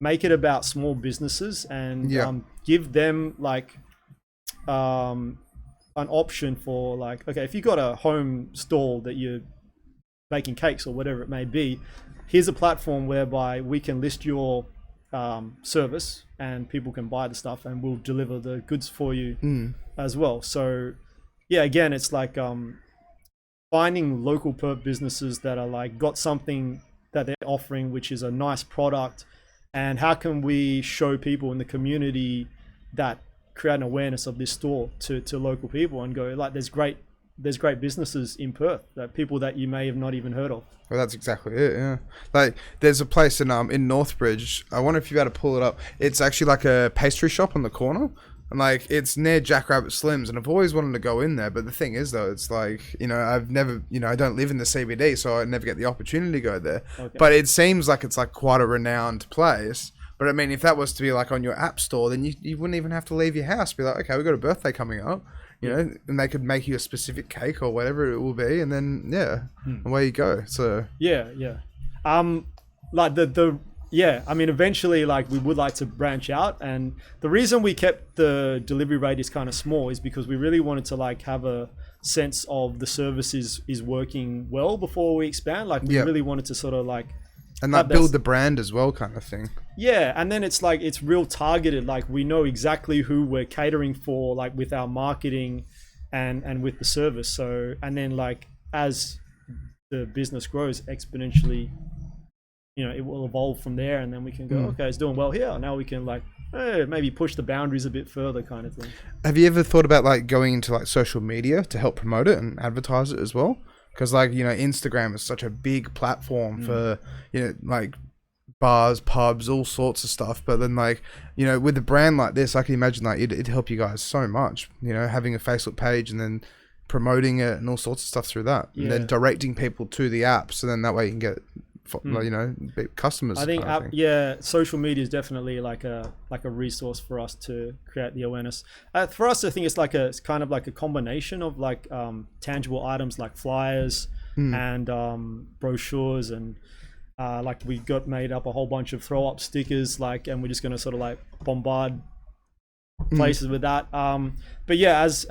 make it about small businesses and give them like an option for like, okay, if you got a home stall that you're baking cakes or whatever it may be, here's a platform whereby we can list your service and people can buy the stuff and we'll deliver the goods for you as well. So again, it's like finding local Perth businesses that are like got something that they're offering which is a nice product, and how can we show people in the community that create an awareness of this store to local people and go like, there's great businesses in Perth, that people that you may have not even heard of.
Well, that's exactly it. Yeah, like there's a place in Northbridge. I wonder if you've got to pull it up. It's actually like a pastry shop on the corner, and like it's near Jackrabbit Slims. And I've always wanted to go in there, but the thing is though, it's like, you know, I've never, you know, I don't live in the CBD, so I never get the opportunity to go there. Okay. But it seems like it's like quite a renowned place. But I mean, if that was to be like on your app store, then you wouldn't even have to leave your house. Be like, okay, we've got a birthday coming up. You know, and they could make you a specific cake or whatever it will be, and then away you go. So
like I mean, eventually, like we would like to branch out, and the reason we kept the delivery radius kind of small is because we really wanted to like have a sense of the service is working well before we expand. Like we really wanted to sort of like.
And like build the brand as well, kind of thing.
Yeah, and then it's like it's real targeted. Like we know exactly who we're catering for, like with our marketing, and with the service. So and then like as the business grows exponentially, you know, it will evolve from there, and then we can go, okay, it's doing well here. Now we can like maybe push the boundaries a bit further, kind of thing.
Have you ever thought about like going into like social media to help promote it and advertise it as well? Because, like, you know, Instagram is such a big platform for, you know, like bars, pubs, all sorts of stuff. But then, like, you know, with a brand like this, I can imagine, like, it'd help you guys so much, you know, having a Facebook page and then promoting it and all sorts of stuff through that. And then directing people to the app. So then that way you can get, you know, customers.
I think, social media is definitely like a resource for us to create the awareness. For us, I think it's kind of like a combination of like tangible items like flyers and brochures, and like we got made up a whole bunch of throw up stickers, like, and we're just gonna sort of like bombard places with that. But yeah, as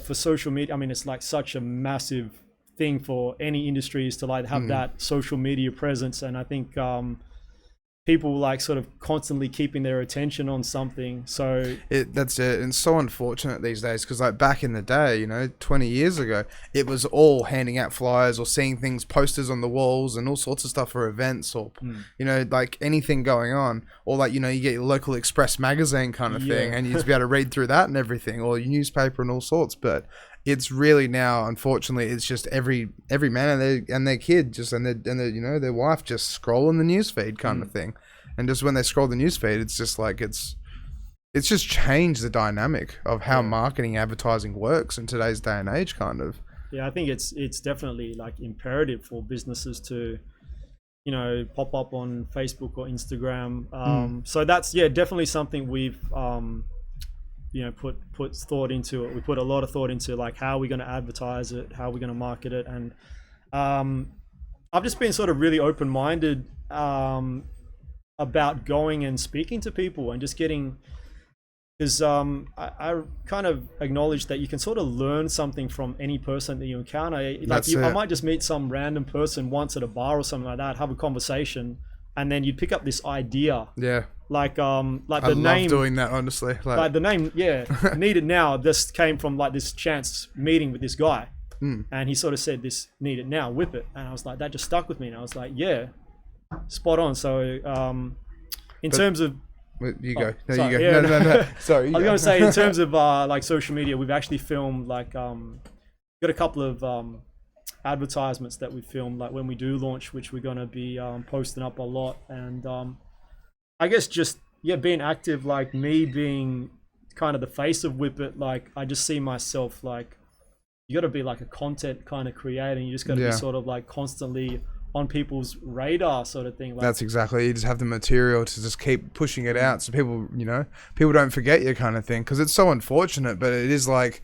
for social media, I mean, it's like such a massive thing for any industry is to like have that social media presence, and I think people like sort of constantly keeping their attention on something. So
that's it. And it's so unfortunate these days, because like back in the day, you know, 20 years ago, it was all handing out flyers or seeing things, posters on the walls and all sorts of stuff for events, or you know, like anything going on, or like, you know, you get your local Express magazine kind of thing, and you just be able to read through that and everything, or your newspaper and all sorts. But it's really now, unfortunately, it's just every man and their kid just and their you know, their wife just scrolling the newsfeed kind of thing, and just when they scroll the newsfeed, it's just like it's just changed the dynamic of how marketing, advertising works in today's day and age, kind of.
Yeah, I think it's definitely like imperative for businesses to, you know, pop up on Facebook or Instagram. So that's definitely something we've you know, put thought into it. We put a lot of thought into like how we're going to advertise it, how we're going to market it, and I've just been sort of really open-minded about going and speaking to people and just getting, because I kind of acknowledge that you can sort of learn something from any person that you encounter. Like I might just meet some random person once at a bar or something like that, have a conversation, and then you'd pick up this idea.
Yeah.
Like the
I
name.
love doing that, honestly.
Like the name, Need It Now. This came from like this chance meeting with this guy, and he sort of said this Need It Now, WhippIt, and I was like, that just stuck with me, and I was like, yeah, spot on. So in terms of
you go. No,
sorry,
you go. No. Sorry.
I was going to say, in terms of like social media, we've actually filmed like got a couple of advertisements that we filmed like when we do launch, which we're going to be posting up a lot. And I guess just being active, like me being kind of the face of WhippIt, like I just see myself like you got to be like a content kind of creator, and you just got to be sort of like constantly on people's radar sort of thing. Like,
that's exactly, you just have the material to just keep pushing it out so people, you know, people don't forget you kind of thing, because it's so unfortunate, but it is like,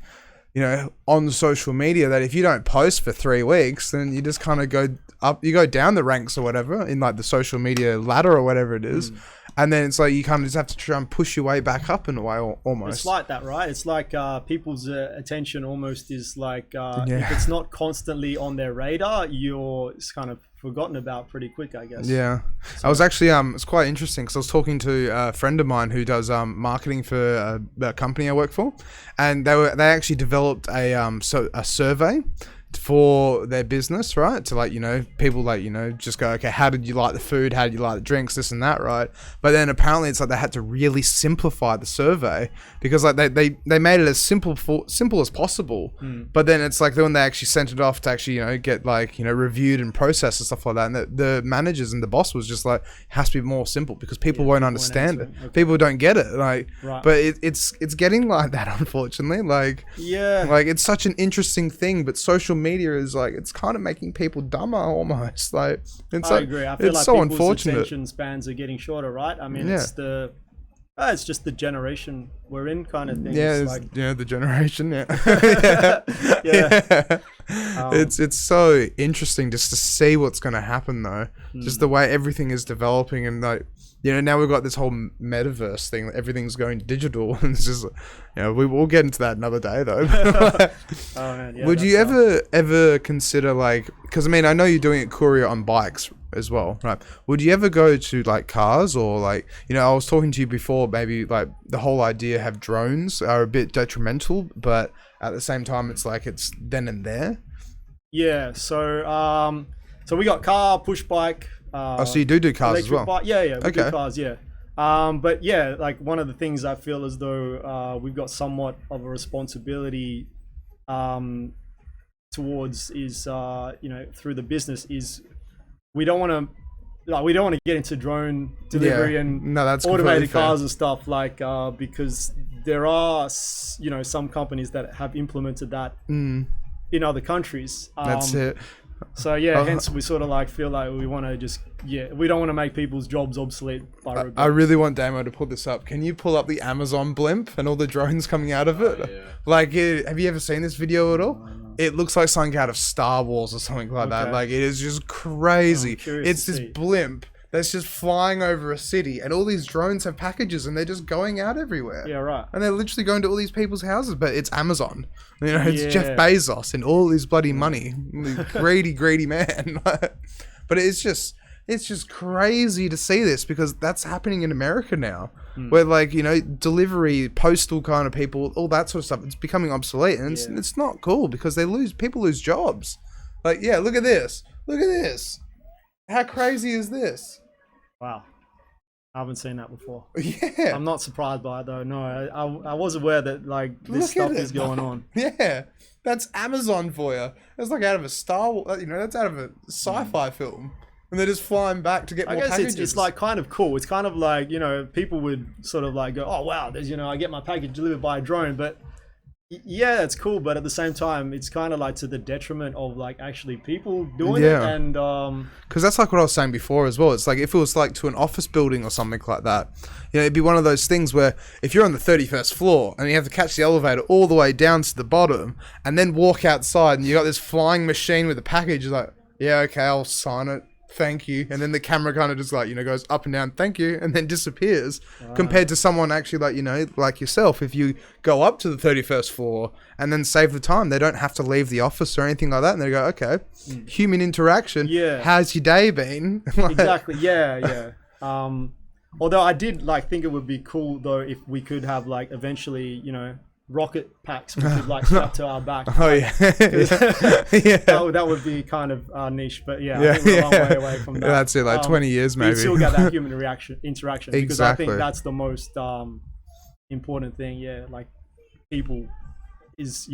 you know, on social media that if you don't post for 3 weeks, then you just kind of go up, you go down the ranks or whatever in like the social media ladder or whatever it is. And then it's like you kind of just have to try and push your way back up in a way, almost.
It's like that, right? It's like people's attention almost is like if it's not constantly on their radar, you're kind of forgotten about pretty quick, I guess.
Yeah. So I was actually it's quite interesting because I was talking to a friend of mine who does marketing for a company I work for, and they actually developed a survey for their business, right? To like, people like, just go, okay, how did you like the food? How did you like the drinks? This and that, right? But then apparently it's like they had to really simplify the survey because like they made it as simple as possible. But then it's like when they actually sent it off to actually, get like, reviewed and processed and stuff like that. And the managers and the boss was just like, it has to be more simple because people won't understand it. Okay. People don't get it. Like, right. But it's getting like that, unfortunately. Like, like it's such an interesting thing, but social media is like, it's kind of making people dumber almost. Like, it's
I agree. I feel
it's
like
so
people's
unfortunate.
attention spans are getting shorter, right? I mean, it's just the generation we're in, kind of thing.
Yeah,
it's like,
the generation. Yeah,
yeah.
It's so interesting just to see what's going to happen though. Just the way everything is developing, and like, now we've got this whole metaverse thing. Everything's going digital, and it's just, we will get into that another day though.
Oh, man,
would you ever consider like, because I mean, I know you're doing it courier on bikes as well, right? Would you ever go to like cars, or like, I was talking to you before, maybe like the whole idea have drones are a bit detrimental, but at the same time, it's like it's then and there.
Yeah. So we got car, push bike.
So you do cars as well?
Bike. Yeah, we do cars, yeah. But yeah, like one of the things I feel as though we've got somewhat of a responsibility towards is, through the business is we don't want to get into drone delivery and
that's
automated cars and stuff, like because there are some companies that have implemented that in other countries.
That's it.
So yeah, hence we sort of like feel like we want to just we don't want to make people's jobs obsolete by robots.
I really want Damo to pull this up. Can you pull up the Amazon blimp and all the drones coming out of it? Yeah. Like, have you ever seen this video at all? No. It looks like something out of Star Wars or something like that. Like, it is just crazy. It's this blimp that's just flying over a city, and all these drones have packages, and they're just going out everywhere.
Yeah, right.
And they're literally going to all these people's houses, but it's Amazon. It's Jeff Bezos and all his bloody money. Greedy man. But it's just crazy to see this, because that's happening in America now, where like, delivery, postal kind of people, all that sort of stuff, it's becoming obsolete, and it's not cool because people lose jobs. Like, look at this. How crazy is this?
Wow. I haven't seen that before.
Yeah.
I'm not surprised by it though. No, I was aware that like this stuff is going on.
Yeah. That's Amazon for you. That's like out of a Star Wars, that's out of a sci-fi film. And they're just flying back to get more packages. I guess
it's like kind of cool. It's kind of like, people would sort of like go, oh wow, there's, I get my package delivered by a drone, but yeah, it's cool, but at the same time, it's kind of like to the detriment of like actually people doing it, and
because that's like what I was saying before as well. It's like if it was like to an office building or something like that, it'd be one of those things where if you're on the 31st floor and you have to catch the elevator all the way down to the bottom and then walk outside and you got this flying machine with a package, you're like, yeah, okay, I'll sign it. Thank you. And then the camera kind of just like, goes up and down, thank you, and then disappears. Compared to someone actually like, like yourself, if you go up to the 31st floor and then save the time, they don't have to leave the office or anything like that. And they go, okay, human interaction. Yeah. How's your day been?
Exactly. Yeah. Although I did like think it would be cool though if we could have like eventually, rocket packs we could like strap to our back.
Oh yeah.
That would be kind of niche, but I think we're a long way away from that.
That's it, like 20 years maybe.
You still get that human interaction because I think that's the most important thing. Like people is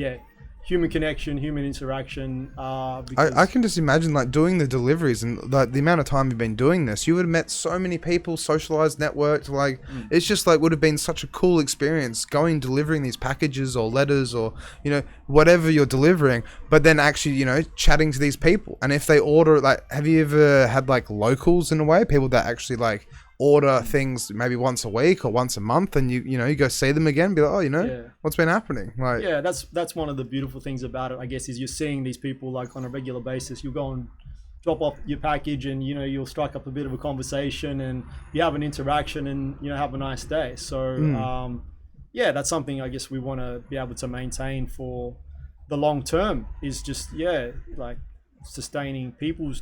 human connection, human interaction.
I can just imagine like doing the deliveries and like the amount of time you've been doing this, you would have met so many people, socialized, networked. Like it's just like would have been such a cool experience going delivering these packages or letters or whatever you're delivering, but then actually chatting to these people. And if they order, like, have you ever had like locals in a way, people that actually like order things maybe once a week or once a month, and you go see them again, be like, what's been happening? Like,
that's one of the beautiful things about it, I guess, is you're seeing these people like on a regular basis. You go and drop off your package, and you'll strike up a bit of a conversation, and you have an interaction, and have a nice day. So that's something I guess we want to be able to maintain for the long term, is just like sustaining people's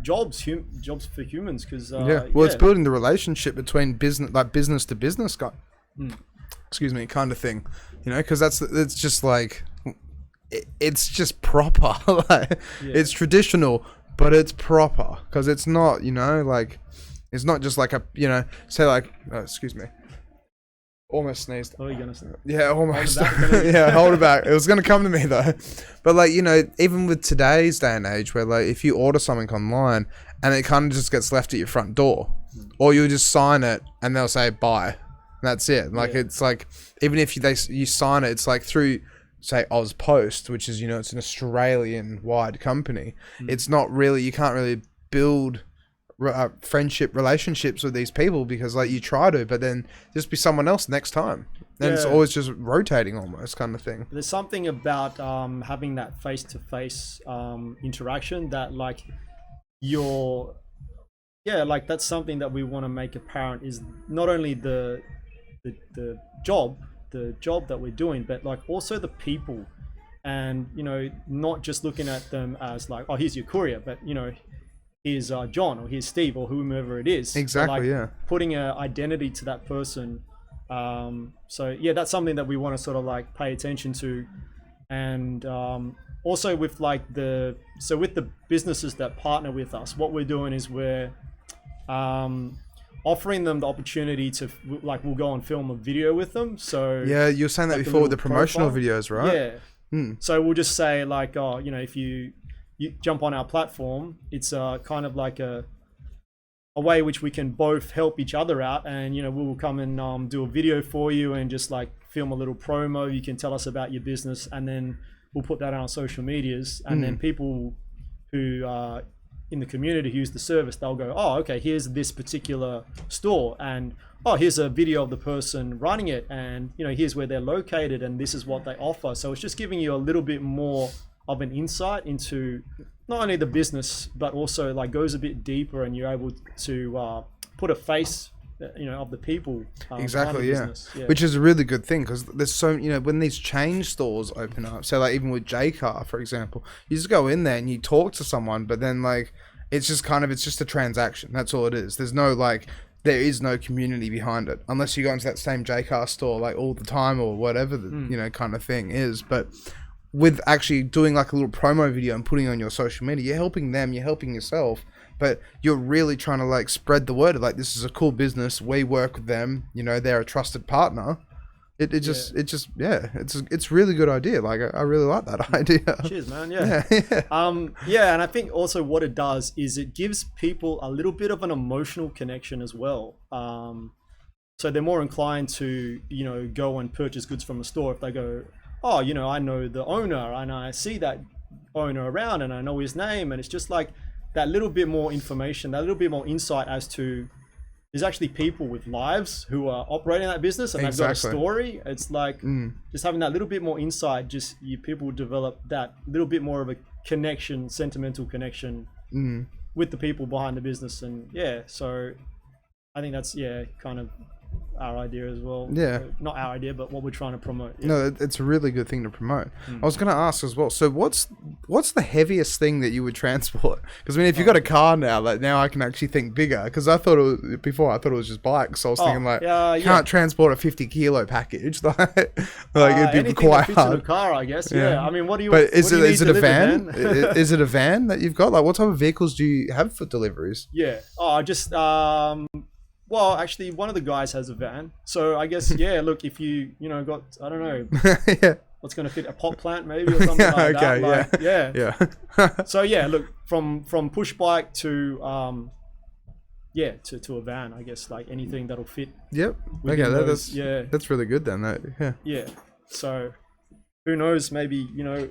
jobs for humans, because
it's building the relationship between business to business kind of thing, because it's just like it's just proper. Like, it's traditional, but it's proper because it's not, you know, like it's not just like a, you know, say like, excuse me, almost sneezed.
Oh, you're gonna say?
Yeah, almost. Yeah, hold it back. It was gonna come to me though. But like, you know, even with today's day and age, where like if you order something online and it kind of just gets left at your front door, or you just sign it and they'll say buy, and that's it. Like it's like even if you sign it, it's like through say Oz Post, which is, you know, it's an Australian wide company. It's not really, you can't really build friendship relationships with these people because like you try to, but then just be someone else next time. Then it's always just rotating almost kind of thing.
There's something about having that face-to-face interaction that like like that's something that we want to make apparent is not only the job that we're doing, but like also the people, and you know, not just looking at them as like, oh, here's your courier, but you know, here's John or here's Steve or whomever it is.
Exactly.
Like, putting an identity to that person. So yeah, that's something that we want to sort of like pay attention to, and also with like with the businesses that partner with us, what we're doing is we're offering them the opportunity to like, we'll go and film a video with them. So
yeah, you were saying that
like
before with the promotional videos, right?
Yeah. So we'll just say like, oh, you know, if you jump on our platform, it's kind of like a way which we can both help each other out, and you know, we'll come and do a video for you and just like film a little promo. You can tell us about your business, and then we'll put that on our social medias, and then people who in the community who use the service, they'll go, oh, okay, here's this particular store, and oh, here's a video of the person running it, and you know, here's where they're located, and this is what they offer. So it's just giving you a little bit more of an insight into not only the business, but also like goes a bit deeper, and you're able to put a face, you know, of the people.
Exactly, yeah. Which is a really good thing, because there's so, you know, when these chain stores open up, so like even with J-Car, for example, you just go in there and you talk to someone, but then like it's just kind of, it's just a transaction. That's all it is. There's no like, there is no community behind it, unless you go into that same J-Car store like all the time or whatever the you know, kind of thing is. But with actually doing like a little promo video and putting it on your social media, you're helping them, you're helping yourself, but you're really trying to like spread the word of like, this is a cool business, we work with them, you know, they're a trusted partner. It's a really good idea. Like I really like that idea.
Cheers, man. Yeah. And I think also what it does is it gives people a little bit of an emotional connection as well. So they're more inclined to, you know, go and purchase goods from a store if they go, oh, you know, I know the owner and I see that owner around and I know his name, and it's just like that little bit more information, that little bit more insight as to there's actually people with lives who are operating that business and they've got a story. It's like just having that little bit more insight, just people develop that little bit more of a connection, sentimental connection with the people behind the business. And yeah, so I think that's kind of our idea as well. Yeah, not our idea, but what we're trying to promote.
No, it's a really good thing to promote. I was going to ask as well, so what's the heaviest thing that you would transport? Because I mean, if you've got a car now, like now I can actually think bigger, because I thought it was just bikes, so I was thinking like you can't transport a 50 kilo package. like it'd be quite
that fits
hard
in a car, I guess. I mean, what do you
but is it a van? Is it a van that you've got? Like what type of vehicles do you have for deliveries?
Well, actually, one of the guys has a van. So I guess, look, if you got, I don't know, what's going to fit, a pot plant maybe or something like that. So look, from push bike to, to a van, I guess, like anything that'll fit.
Yep. Okay, that's really good then.
Yeah. So who knows, maybe,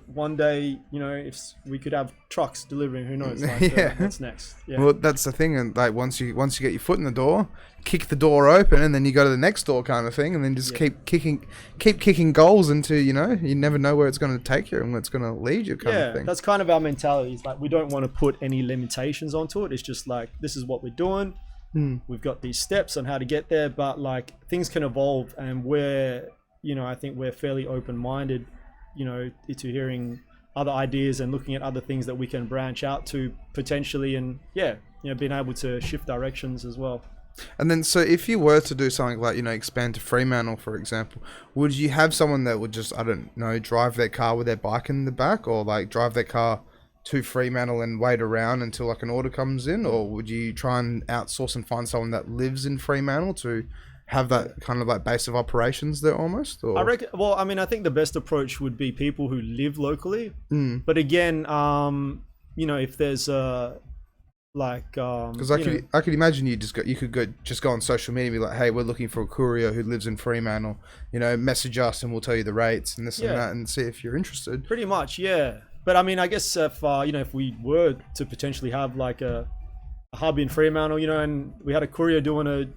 one day, if we could have trucks delivering, who knows, what's next.
Well, that's the thing, and like once you get your foot in the door, kick the door open, and then you go to the next door kind of thing, and then just keep kicking goals into, you never know where it's going to take you and where it's going to lead you kind of thing.
That's kind of our mentality. It's like we don't want to put any limitations onto it. It's just like, this is what we're doing. We've got these steps on how to get there, but like things can evolve, and I think we're fairly open-minded to hearing other ideas and looking at other things that we can branch out to potentially, and being able to shift directions as well.
And then, so if you were to do something like, expand to Fremantle, for example, would you have someone that would just, I don't know, drive their car with their bike in the back, or like drive their car to Fremantle and wait around until like an order comes in? Or would you try and outsource and find someone that lives in Fremantle to have that kind of like base of operations there almost? Or?
I reckon, well, I mean, I think the best approach would be people who live locally. But again, if there's
because I could imagine you could go on social media and be like, hey, we're looking for a courier who lives in Fremantle, message us and we'll tell you the rates and this and that, and see if you're interested.
Pretty much, yeah. But I mean, I guess if we were to potentially have like a hub in Fremantle, and we had a courier doing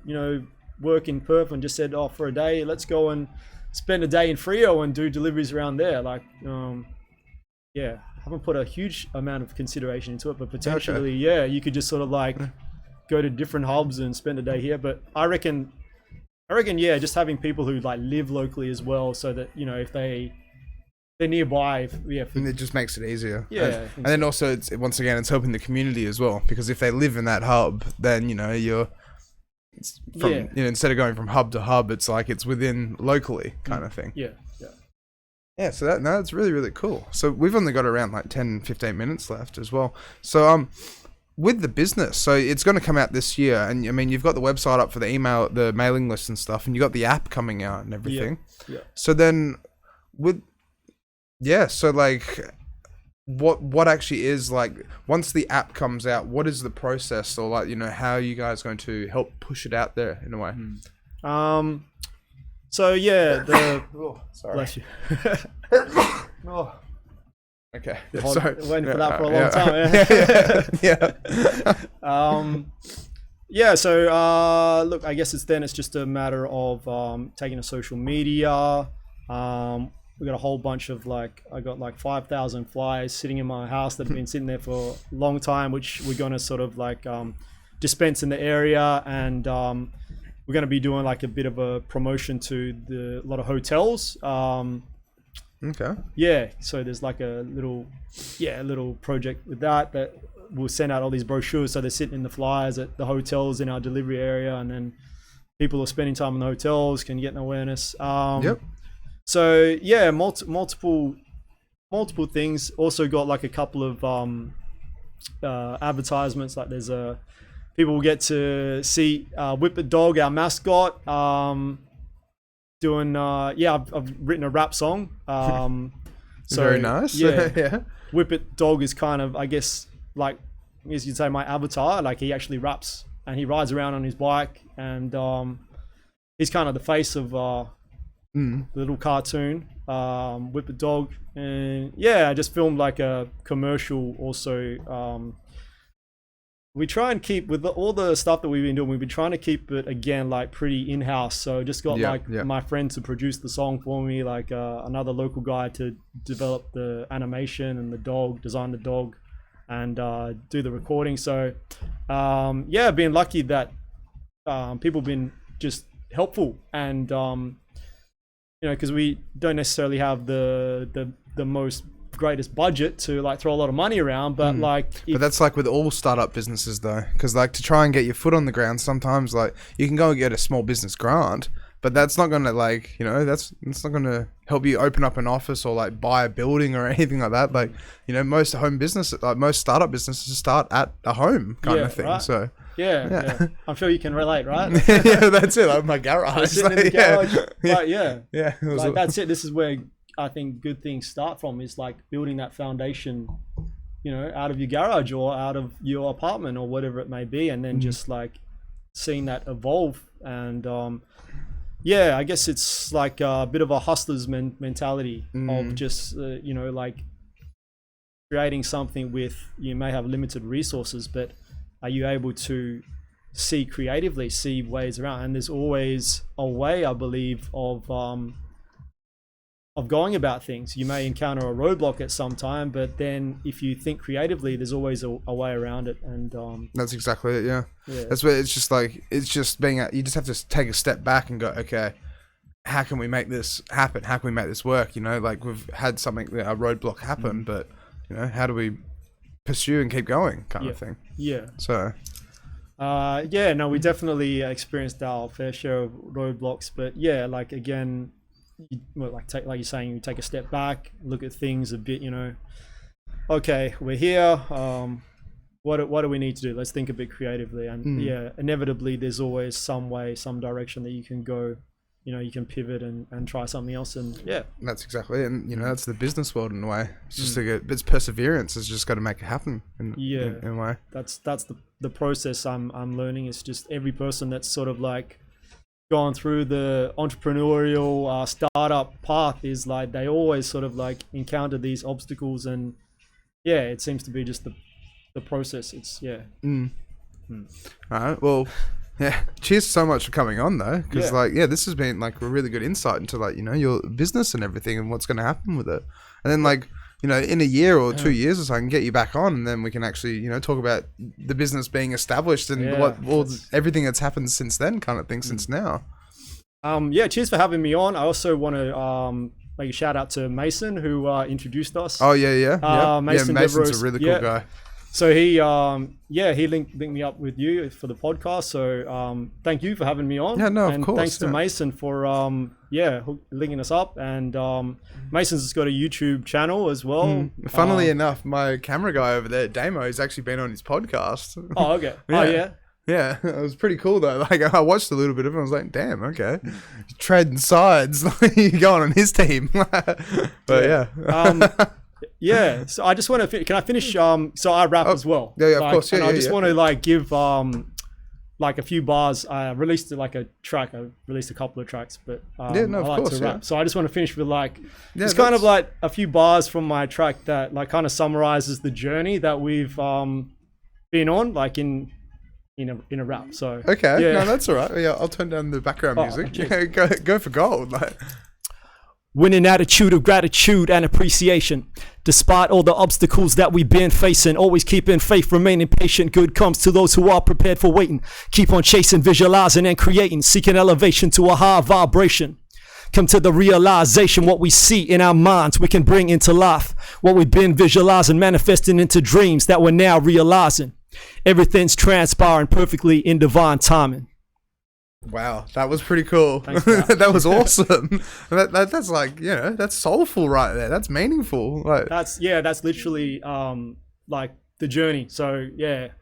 work in Perth and just said, oh, for a day, let's go and spend a day in Freo and do deliveries around there. Like, haven't put a huge amount of consideration into it, but potentially, you could just sort of like go to different hubs and spend a day here. But I reckon, just having people who like live locally as well, so that if they're nearby,
and it just makes it easier.
Yeah,
and then also it's helping the community as well, because if they live in that hub, then you're instead of going from hub to hub, it's like it's within locally kind of thing. Yeah, so that's really, really cool. So we've only got around like 10, 15 minutes left as well. So with the business, so it's going to come out this year, and I mean, you've got the website up for the mailing list and stuff, and you've got the app coming out and everything.
Yeah.
So then so like what actually is, like, once the app comes out, what is the process, or like, how are you guys going to help push it out there in a way?
So yeah,
oh, sorry.
Bless you.
Oh. Okay.
Sorry. Waiting for that for a long time. Yeah. So look, I guess it's just a matter of taking to social media. We got a whole bunch of I got like 5,000 flyers sitting in my house that have been sitting there for a long time, which we're going to sort of dispense in the area, and we're going to be doing like a bit of a promotion to a lot of hotels.
Okay.
Yeah. So there's like a little project with that we'll send out all these brochures. So they're sitting in the flyers at the hotels in our delivery area, and then people who are spending time in the hotels can get an awareness.
Yep.
So yeah, multiple things. Also got like a couple of advertisements. Like there's people will get to see WhippIt Dog, our mascot, doing I've written a rap song. So
very nice. Yeah.
WhippIt Dog is kind of, I guess you'd say, my avatar. Like, he actually raps and he rides around on his bike, and he's kind of the face of the little cartoon, WhippIt Dog. And yeah, I just filmed like a commercial also. We try and keep, with all the stuff that we've been trying to keep it, again, like pretty in-house. So just got my friend to produce the song for me, like another local guy to develop the animation and design the dog, and do the recording. So being lucky that people have been just helpful, and because we don't necessarily have the most greatest budget to like throw a lot of money around, but but that's like with all startup businesses though, because like to try and get your foot on the ground, sometimes like you can go and get a small business grant, but that's not gonna that's not gonna help you open up an office or like buy a building or anything like that. Like most startup businesses start at a home kind of thing. Right. So yeah. I'm sure you can relate, right?
Yeah, that's it. Like my garage,
sitting in the garage.
Yeah.
Like that's it. This is where I think good things start from, is like building that foundation, out of your garage or out of your apartment or whatever it may be, and then just like seeing that evolve. And I guess it's like a bit of a hustler's mentality of just like creating something with, you may have limited resources, but are you able to see ways around? And there's always a way, I believe, of going about things. You may encounter a roadblock at some time, but then if you think creatively, there's always a way around it. And
that's exactly it. Yeah. That's where it's just you just have to take a step back and go, okay, how can we make this happen? How can we make this work? Like we've had a roadblock happen, but how do we pursue and keep going kind of thing? Yeah. So
Yeah, no, we definitely experienced our fair share of roadblocks, but yeah, like again, like you're saying, you take a step back, look at things a bit, okay, we're here. What do we need to do? Let's think a bit creatively, and yeah, inevitably, there's always some way, some direction that you can go. You can pivot and try something else, and yeah,
that's exactly it. And that's the business world in a way. It's just it's perseverance. It's just got to make it happen. In a way.
That's the process I'm learning. It's just every person that's sort of like gone through the entrepreneurial startup path is like they always sort of like encounter these obstacles, and yeah, it seems to be just the process. It's
All right. Well. Yeah, cheers so much for coming on though, because this has been like a really good insight into like your business and everything and what's going to happen with it. And then like in a year or 2 years or so, I can get you back on, and then we can actually talk about the business being established and everything that's happened since then, kind of thing, since now.
Cheers for having me on. I also want to make a shout out to Mason, who introduced us.
Oh yeah.
Mason
Mason's a really cool guy.
So he linked me up with you for the podcast. So thank you for having me on.
Yeah, no,
and
of course.
Thanks to Mason for linking us up. And Mason's got a YouTube channel as well.
Funnily enough, my camera guy over there, Damo, has actually been on his podcast.
Oh, okay.
Yeah.
Oh, yeah.
Yeah, it was pretty cool though. Like I watched a little bit of it, and I was like, "Damn, okay, trading sides, you going on his team." But
yeah, so I just want to. Can I finish? So I rap as well.
Yeah, of course.
I just want to like give like a few bars. I released like a track. I released a couple of tracks, but I like to rap. So I just want to finish with like it's kind of like a few bars from my track that like kind of summarizes the journey that we've been on, like in a rap. So
okay, no, that's all right. Yeah, I'll turn down the background music. Yeah, go for gold. Like.
Winning attitude of gratitude and appreciation. Despite all the obstacles that we've been facing, always keeping faith, remaining patient. Good comes to those who are prepared for waiting. Keep on chasing, visualizing and creating, seeking elevation to a higher vibration. Come to the realization, what we see in our minds, we can bring into life. What we've been visualizing, manifesting into dreams that we're now realizing. Everything's transpiring perfectly in divine timing.
Wow, that was pretty cool. That was awesome. That's like, that's soulful right there. That's meaningful. Like
that's literally like the journey. So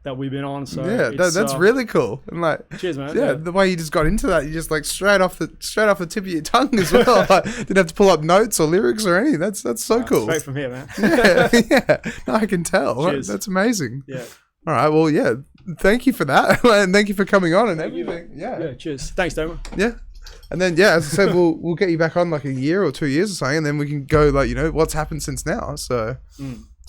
that we've been on. So
that's really cool. And like,
cheers, man.
Yeah, the way you just got into that, you just like straight off the tip of your tongue as well. Like, didn't have to pull up notes or lyrics or anything. That's so cool.
Straight from here, man.
Yeah. No, I can tell.
Cheers.
That's amazing.
Yeah.
All right. Well, yeah. Thank you for that, and thank you for coming on and everything.
Yeah. Cheers. Thanks, Damo.
Yeah. And then as I said, we'll get you back on like a year or 2 years or something, and then we can go like what's happened since now. So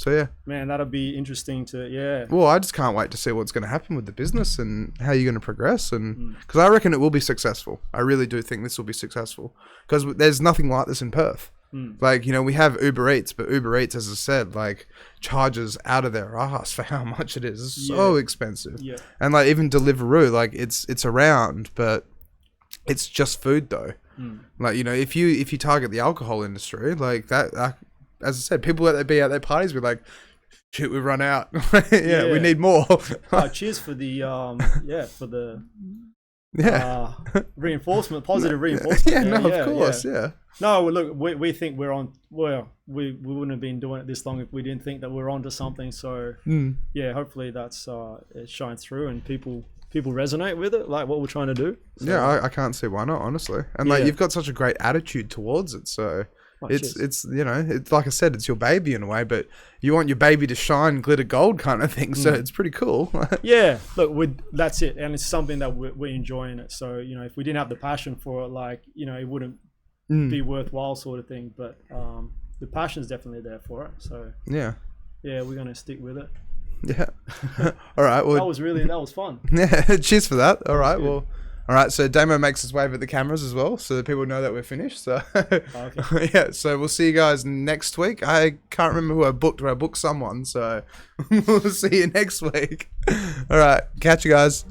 yeah.
Man, that'll be interesting to
Well, I just can't wait to see what's going to happen with the business and how you're going to progress, and because I reckon it will be successful. I really do think this will be successful because there's nothing like this in Perth. Like, we have Uber Eats, but Uber Eats, as I said, like charges out of their ass for how much it is. It's so expensive. Yeah. And like even Deliveroo, like it's around, but it's just food though. Like, if you target the alcohol industry, like that, as I said, people that be at their parties with like, shit, we've run out. We need more.
Cheers for the reinforcement, positive reinforcement.
Of course.
No, look, we think we're on. Well, we wouldn't have been doing it this long if we didn't think that we're onto something. So hopefully that's it shines through and people resonate with it, like what we're trying to do. So,
yeah, I can't see why not, honestly. And like you've got such a great attitude towards it, so. It's it's like I said, it's your baby in a way, but you want your baby to shine glitter gold kind of thing, so it's pretty cool.
Look, that's it, and it's something that we're enjoying it. So if we didn't have the passion for it, like it wouldn't be worthwhile, sort of thing. But the passion's definitely there for it. So we're gonna stick with it.
Yeah. All right. Well,
that was fun.
Yeah. Cheers for that. All right. Well. All right, so Damo makes his wave at the cameras as well, so that people know that we're finished. So,
okay.
So we'll see you guys next week. I can't remember who I booked, but I booked someone, so we'll see you next week. All right, catch you guys.